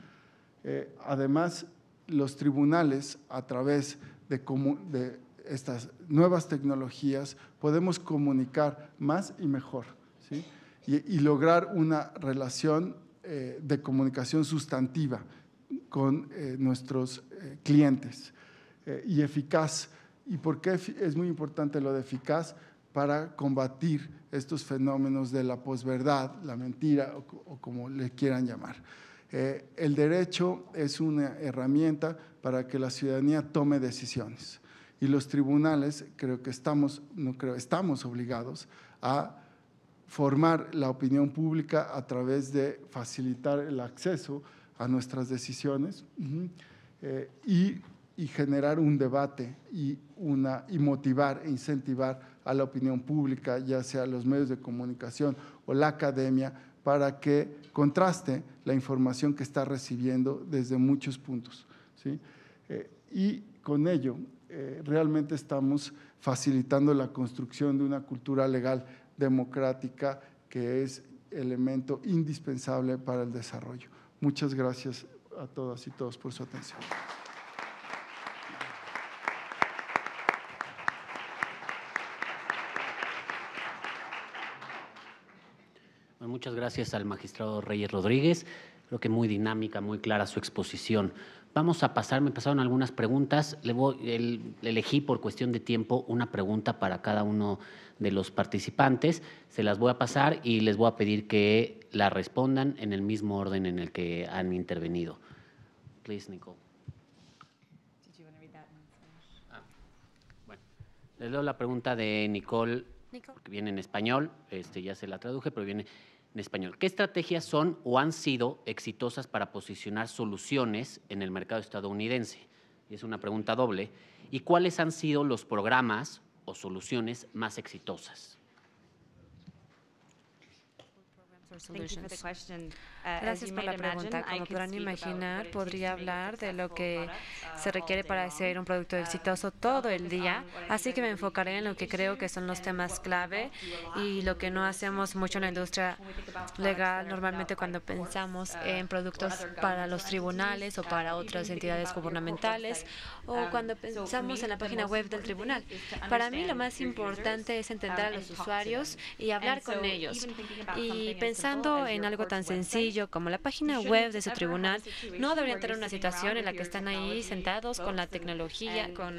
Además, los tribunales, a través de estas nuevas tecnologías, podemos comunicar más y mejor, ¿sí? y lograr una relación de comunicación sustantiva con nuestros clientes y eficaz. ¿Y por qué es muy importante lo de eficaz? Para combatir estos fenómenos de la posverdad, la mentira o como le quieran llamar. El derecho es una herramienta para que la ciudadanía tome decisiones y los tribunales estamos obligados a formar la opinión pública a través de facilitar el acceso a nuestras decisiones y generar un debate y motivar e incentivar a la opinión pública, ya sea los medios de comunicación o la academia, para que contraste la información que está recibiendo desde muchos puntos, ¿sí? Y con ello realmente estamos facilitando la construcción de una cultura legal democrática que es elemento indispensable para el desarrollo. Muchas gracias a todas y todos por su atención. Muchas gracias al magistrado Reyes Rodríguez. Creo que muy dinámica, muy clara su exposición. Vamos a pasar, me pasaron algunas preguntas. Elegí por cuestión de tiempo una pregunta para cada uno de los participantes. Se las voy a pasar y les voy a pedir que la respondan en el mismo orden en el que han intervenido. Please, Nicole. Bueno, les leo la pregunta de Nicole, que viene en español. Ya se la traduje, pero viene en español. ¿Qué estrategias son o han sido exitosas para posicionar soluciones en el mercado estadounidense? Y es una pregunta doble. ¿Y cuáles han sido los programas o soluciones más exitosas? Gracias por la pregunta. Como podrán imaginar, podría hablar de lo que se requiere para hacer un producto exitoso todo el día, así que me enfocaré en lo que creo que son los temas clave y lo que no hacemos mucho en la industria legal normalmente cuando pensamos en productos para los tribunales o para otras entidades gubernamentales o cuando pensamos en la página web del tribunal. Para mí lo más importante es entender a los usuarios y hablar con ellos. Y pensando en algo tan sencillo como la página web de su tribunal, no deberían tener una situación en la que están ahí sentados con la tecnología, con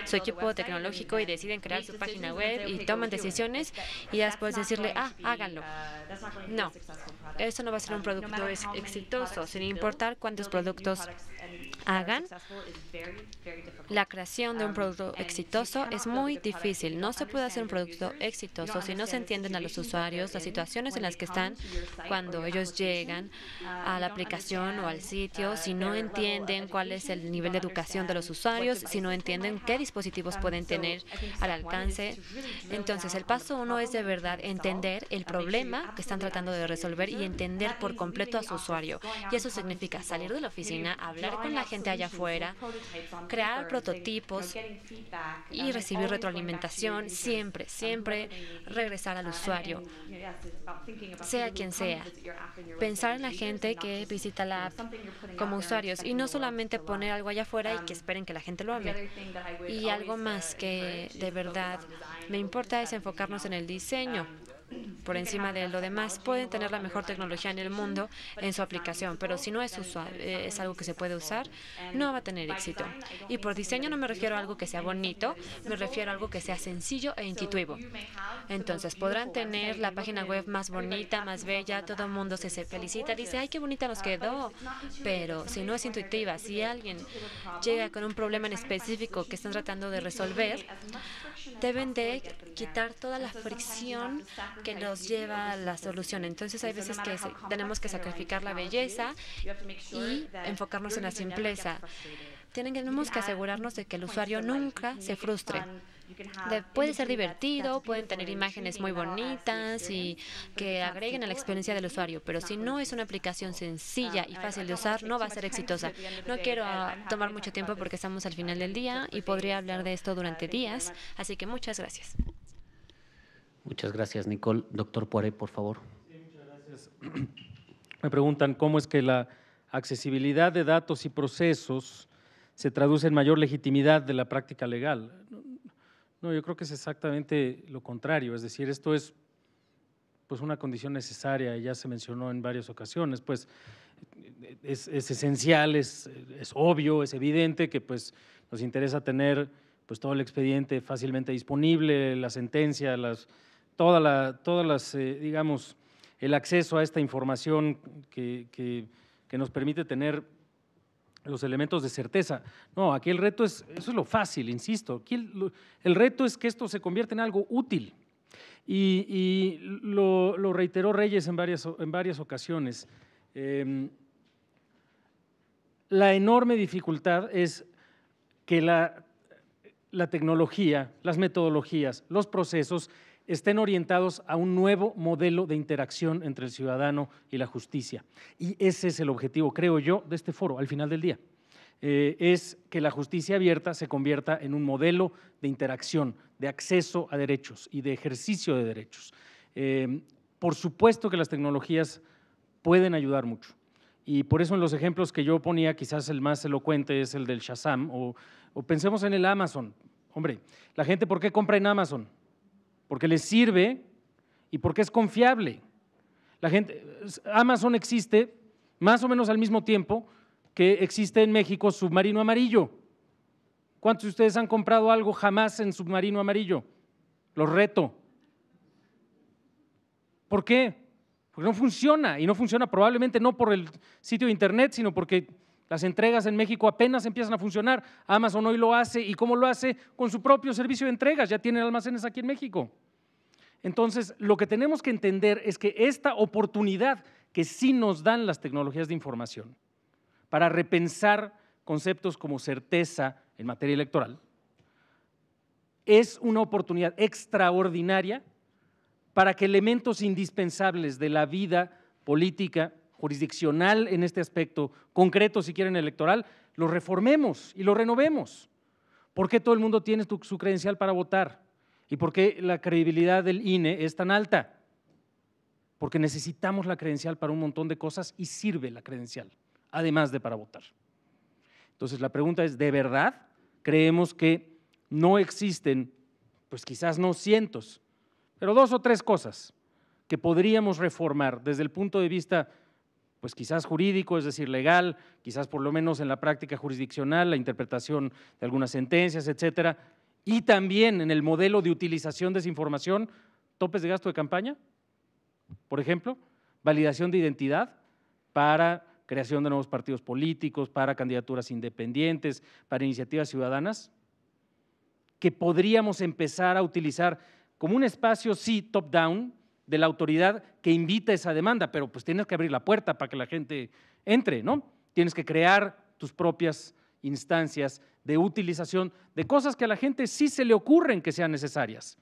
su equipo tecnológico y deciden crear su página web y toman decisiones y después decirle, háganlo. No, eso no va a ser un producto exitoso, sin importar cuántos productos hagan. La creación de un producto exitoso es muy difícil. No se puede hacer un producto exitoso si no se entienden a los usuarios, las situaciones en las que están cuando ellos llegan a la aplicación o al sitio, si no entienden cuál es el nivel de educación de los usuarios, si no entienden qué dispositivos pueden tener al alcance. Entonces, el paso 1 es de verdad entender el problema que están tratando de resolver y entender por completo a su usuario. Y eso significa salir de la oficina, hablar con la gente allá afuera, crear prototipos y recibir retroalimentación, siempre regresar al usuario, sea quien sea. Pensar en la gente que visita la app como usuarios y no solamente poner algo allá afuera y que esperen que la gente lo ame. Y algo más que de verdad me importa es enfocarnos en el diseño. Por encima de lo demás, pueden tener la mejor tecnología en el mundo en su aplicación, pero si no es algo que se puede usar, no va a tener éxito. Y por diseño no me refiero a algo que sea bonito, me refiero a algo que sea sencillo e intuitivo. Entonces, podrán tener la página web más bonita, más bella, todo el mundo se felicita, dice, ¡ay, qué bonita nos quedó! Pero si no es intuitiva, si alguien llega con un problema en específico que están tratando de resolver, deben de quitar toda la fricción que nos lleva a la solución. Entonces hay veces que tenemos que sacrificar la belleza y enfocarnos en la simpleza. Tenemos que asegurarnos de que el usuario nunca se frustre. Puede ser divertido, pueden tener imágenes muy bonitas y que agreguen a la experiencia del usuario, pero si no es una aplicación sencilla y fácil de usar, no va a ser exitosa. No quiero tomar mucho tiempo porque estamos al final del día y podría hablar de esto durante días, así que muchas gracias. Muchas gracias, Nicole. Doctor Poiré, por favor. Sí, muchas gracias. Me preguntan cómo es que la accesibilidad de datos y procesos se traduce en mayor legitimidad de la práctica legal. No, yo creo que es exactamente lo contrario, es decir, esto es pues una condición necesaria, ya se mencionó en varias ocasiones, pues es esencial, es obvio, es evidente que pues nos interesa tener pues todo el expediente fácilmente disponible, la sentencia, todas las digamos, el acceso a esta información que que nos permite tener los elementos de certeza. No, aquí el reto es, eso es lo fácil, insisto, aquí el reto es que esto se convierta en algo útil. Y lo reiteró Reyes en varias ocasiones. La enorme dificultad es que la tecnología, las metodologías, los procesos estén orientados a un nuevo modelo de interacción entre el ciudadano y la justicia. Y ese es el objetivo, creo yo, de este foro al final del día. Es que la justicia abierta se convierta en un modelo de interacción, de acceso a derechos y de ejercicio de derechos. Por supuesto que las tecnologías pueden ayudar mucho. Y por eso en los ejemplos que yo ponía, quizás el más elocuente es el del Shazam, o pensemos en el Amazon. Hombre, la gente, ¿por qué compra en Amazon? Porque les sirve y porque es confiable. Amazon existe más o menos al mismo tiempo que existe en México Submarino Amarillo. ¿Cuántos de ustedes han comprado algo jamás en Submarino Amarillo? Los reto. ¿Por qué? Porque no funciona, y no funciona probablemente no por el sitio de internet, sino porque las entregas en México apenas empiezan a funcionar. Amazon hoy lo hace, ¿y cómo lo hace? Con su propio servicio de entregas, ya tienen almacenes aquí en México. Entonces, lo que tenemos que entender es que esta oportunidad que sí nos dan las tecnologías de información para repensar conceptos como certeza en materia electoral, es una oportunidad extraordinaria para que elementos indispensables de la vida política, jurisdiccional en este aspecto, concreto si quieren electoral, los reformemos y los renovemos. ¿Por qué todo el mundo tiene su credencial para votar? ¿Y por qué la credibilidad del INE es tan alta? Porque necesitamos la credencial para un montón de cosas y sirve la credencial, además de para votar. Entonces la pregunta es, ¿de verdad creemos que no existen, pues quizás no cientos, pero 2 o 3 cosas que podríamos reformar desde el punto de vista, pues quizás jurídico, es decir, legal, quizás por lo menos en la práctica jurisdiccional, la interpretación de algunas sentencias, etcétera, y también en el modelo de utilización de esa información, topes de gasto de campaña, por ejemplo, validación de identidad para creación de nuevos partidos políticos, para candidaturas independientes, para iniciativas ciudadanas, que podríamos empezar a utilizar como un espacio, sí, top-down, de la autoridad que invita esa demanda, pero pues tienes que abrir la puerta para que la gente entre, ¿no? Tienes que crear tus propias instancias de utilización de cosas que a la gente sí se le ocurren que sean necesarias,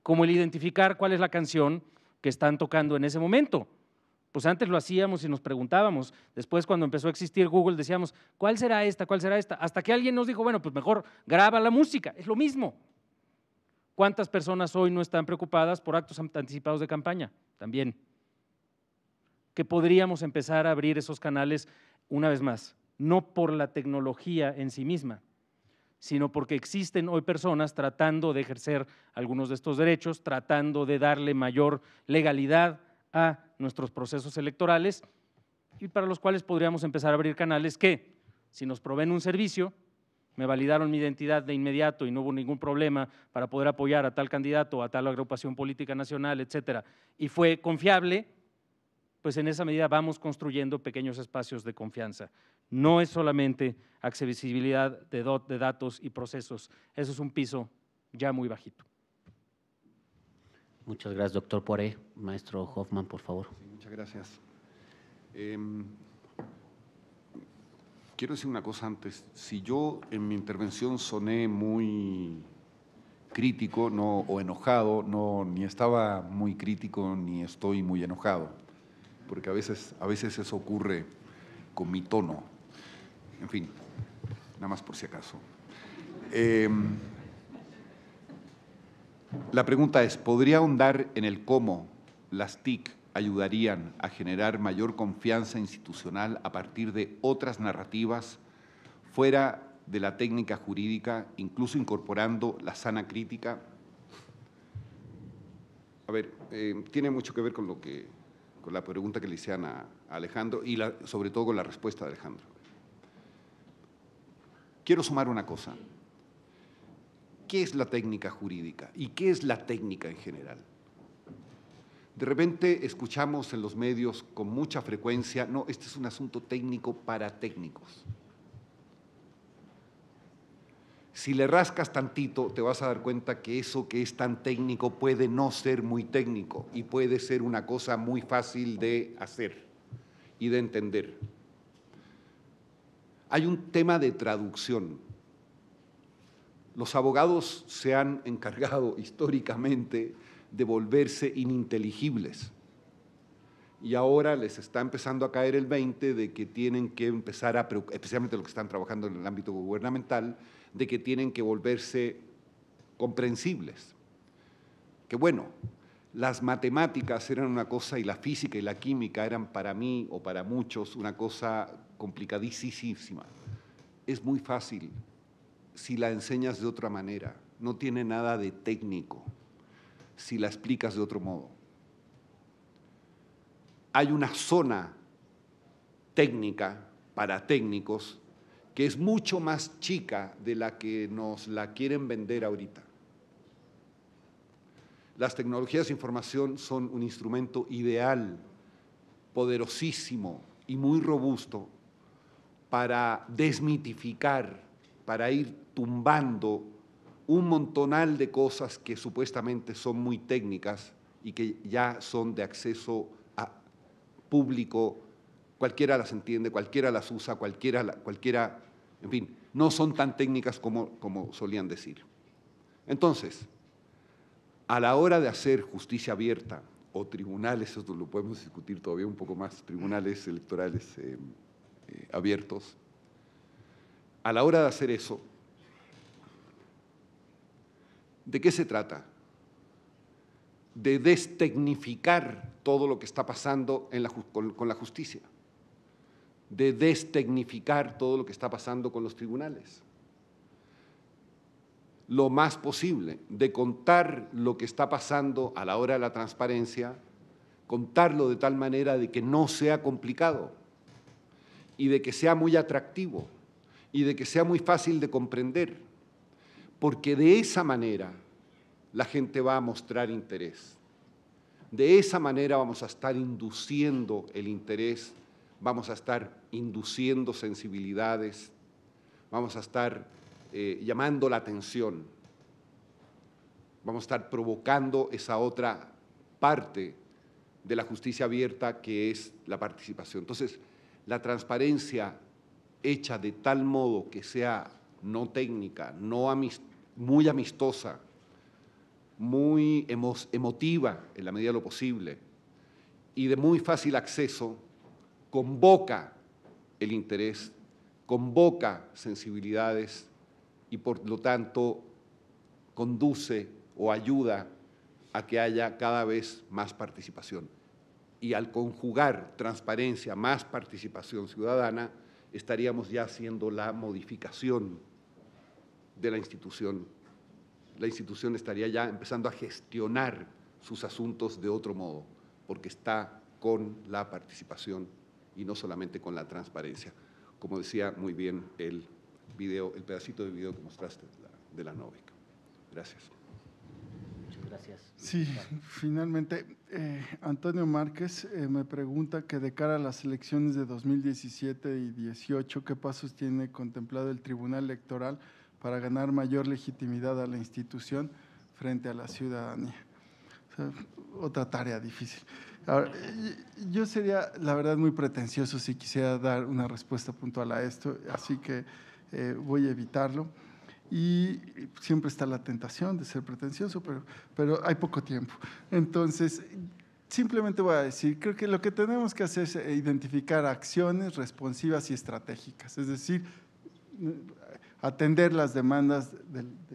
como el identificar cuál es la canción que están tocando en ese momento. Pues antes lo hacíamos y nos preguntábamos, después cuando empezó a existir Google decíamos, ¿cuál será esta? ¿Cuál será esta? Hasta que alguien nos dijo, bueno, pues mejor graba la música, es lo mismo. ¿Cuántas personas hoy no están preocupadas por actos anticipados de campaña? También. Que podríamos empezar a abrir esos canales, una vez más, no por la tecnología en sí misma, sino porque existen hoy personas tratando de ejercer algunos de estos derechos, tratando de darle mayor legalidad a nuestros procesos electorales y para los cuales podríamos empezar a abrir canales que, si nos proveen un servicio, me validaron mi identidad de inmediato y no hubo ningún problema para poder apoyar a tal candidato, a tal agrupación política nacional, etcétera, y fue confiable, pues en esa medida vamos construyendo pequeños espacios de confianza. No es solamente accesibilidad de datos y procesos, eso es un piso ya muy bajito. Muchas gracias, doctor Poiré. Maestro Hoffman, por favor. Sí, muchas gracias. Quiero decir una cosa antes. Si yo en mi intervención soné muy crítico o enojado, ni estaba muy crítico ni estoy muy enojado, porque a veces eso ocurre con mi tono. En fin, nada más por si acaso. La pregunta es, ¿podría ahondar en el cómo las TIC ayudarían a generar mayor confianza institucional a partir de otras narrativas fuera de la técnica jurídica, incluso incorporando la sana crítica? A ver, tiene mucho que ver con la pregunta que le hicieron a Alejandro y sobre todo con la respuesta de Alejandro. Quiero sumar una cosa. ¿Qué es la técnica jurídica y qué es la técnica en general? De repente escuchamos en los medios con mucha frecuencia, no, este es un asunto técnico para técnicos. Si le rascas tantito, te vas a dar cuenta que eso que es tan técnico puede no ser muy técnico y puede ser una cosa muy fácil de hacer y de entender. Hay un tema de traducción. Los abogados se han encargado históricamente de volverse ininteligibles y ahora les está empezando a caer el 20 de que tienen que empezar a, especialmente los que están trabajando en el ámbito gubernamental, de que tienen que volverse comprensibles. Que bueno, las matemáticas eran una cosa y la física y la química eran para mí o para muchos una cosa complicadísima. Es muy fácil si la enseñas de otra manera, no tiene nada de técnico si la explicas de otro modo. Hay una zona técnica para técnicos que es mucho más chica de la que nos la quieren vender ahorita. Las tecnologías de información son un instrumento ideal, poderosísimo y muy robusto para desmitificar, para ir tumbando un montonal de cosas que supuestamente son muy técnicas y que ya son de acceso a público. Cualquiera las entiende, cualquiera las usa, cualquiera, en fin, no son tan técnicas como solían decir. Entonces, a la hora de hacer justicia abierta o tribunales, eso lo podemos discutir todavía un poco más, tribunales electorales abiertos, a la hora de hacer eso, ¿de qué se trata? De destecnificar todo lo que está pasando con la justicia, de destecnificar todo lo que está pasando con los tribunales. Lo más posible, de contar lo que está pasando a la hora de la transparencia, contarlo de tal manera de que no sea complicado y de que sea muy atractivo y de que sea muy fácil de comprender, porque de esa manera la gente va a mostrar interés. De esa manera vamos a estar induciendo el interés, vamos a estar induciendo sensibilidades, vamos a estar llamando la atención, vamos a estar provocando esa otra parte de la justicia abierta que es la participación. Entonces, la transparencia hecha de tal modo que sea no técnica, muy amistosa, muy emotiva en la medida de lo posible y de muy fácil acceso, convoca el interés, convoca sensibilidades y por lo tanto conduce o ayuda a que haya cada vez más participación. Y al conjugar transparencia más participación ciudadana, estaríamos ya haciendo la modificación de la institución. La institución estaría ya empezando a gestionar sus asuntos de otro modo, porque está con la participación y no solamente con la transparencia. Como decía muy bien el pedacito de video que mostraste de la Novic. Gracias. Muchas gracias. Sí, finalmente, Antonio Márquez me pregunta que de cara a las elecciones de 2017 y 2018, ¿qué pasos tiene contemplado el Tribunal Electoral para ganar mayor legitimidad a la institución frente a la ciudadanía? O sea, otra tarea difícil. Ahora, yo sería, la verdad, muy pretencioso si quisiera dar una respuesta puntual a esto, así que voy a evitarlo. Y siempre está la tentación de ser pretencioso, pero hay poco tiempo. Entonces, simplemente voy a decir, creo que lo que tenemos que hacer es identificar acciones responsivas y estratégicas, es decir, atender las demandas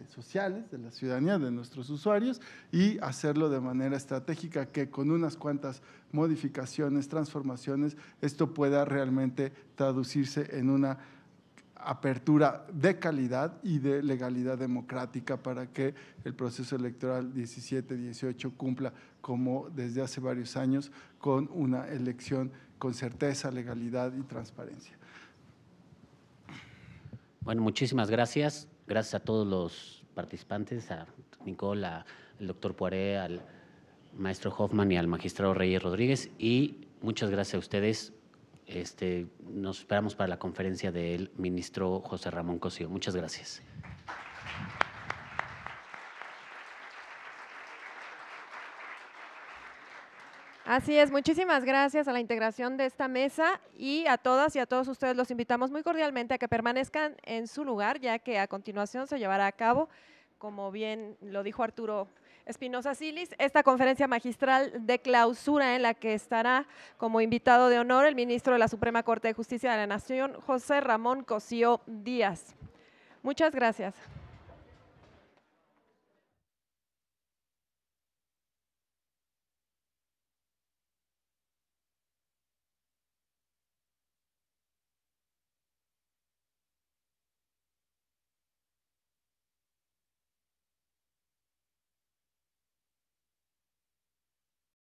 sociales de la ciudadanía, de nuestros usuarios, y hacerlo de manera estratégica, que con unas cuantas modificaciones, transformaciones, esto pueda realmente traducirse en una apertura de calidad y de legalidad democrática para que el proceso electoral 17-18 cumpla, como desde hace varios años, con una elección con certeza, legalidad y transparencia. Bueno, muchísimas gracias. Gracias a todos los participantes, a Nicole, al doctor Poiré, al maestro Hoffman y al magistrado Reyes Rodríguez, y muchas gracias a ustedes. Nos esperamos para la conferencia del ministro José Ramón Cosío. Muchas gracias. Así es, muchísimas gracias a la integración de esta mesa y a todas y a todos ustedes los invitamos muy cordialmente a que permanezcan en su lugar, ya que a continuación se llevará a cabo, como bien lo dijo Arturo Espinosa Silis, esta conferencia magistral de clausura en la que estará como invitado de honor el ministro de la Suprema Corte de Justicia de la Nación, José Ramón Cosío Díaz. Muchas gracias.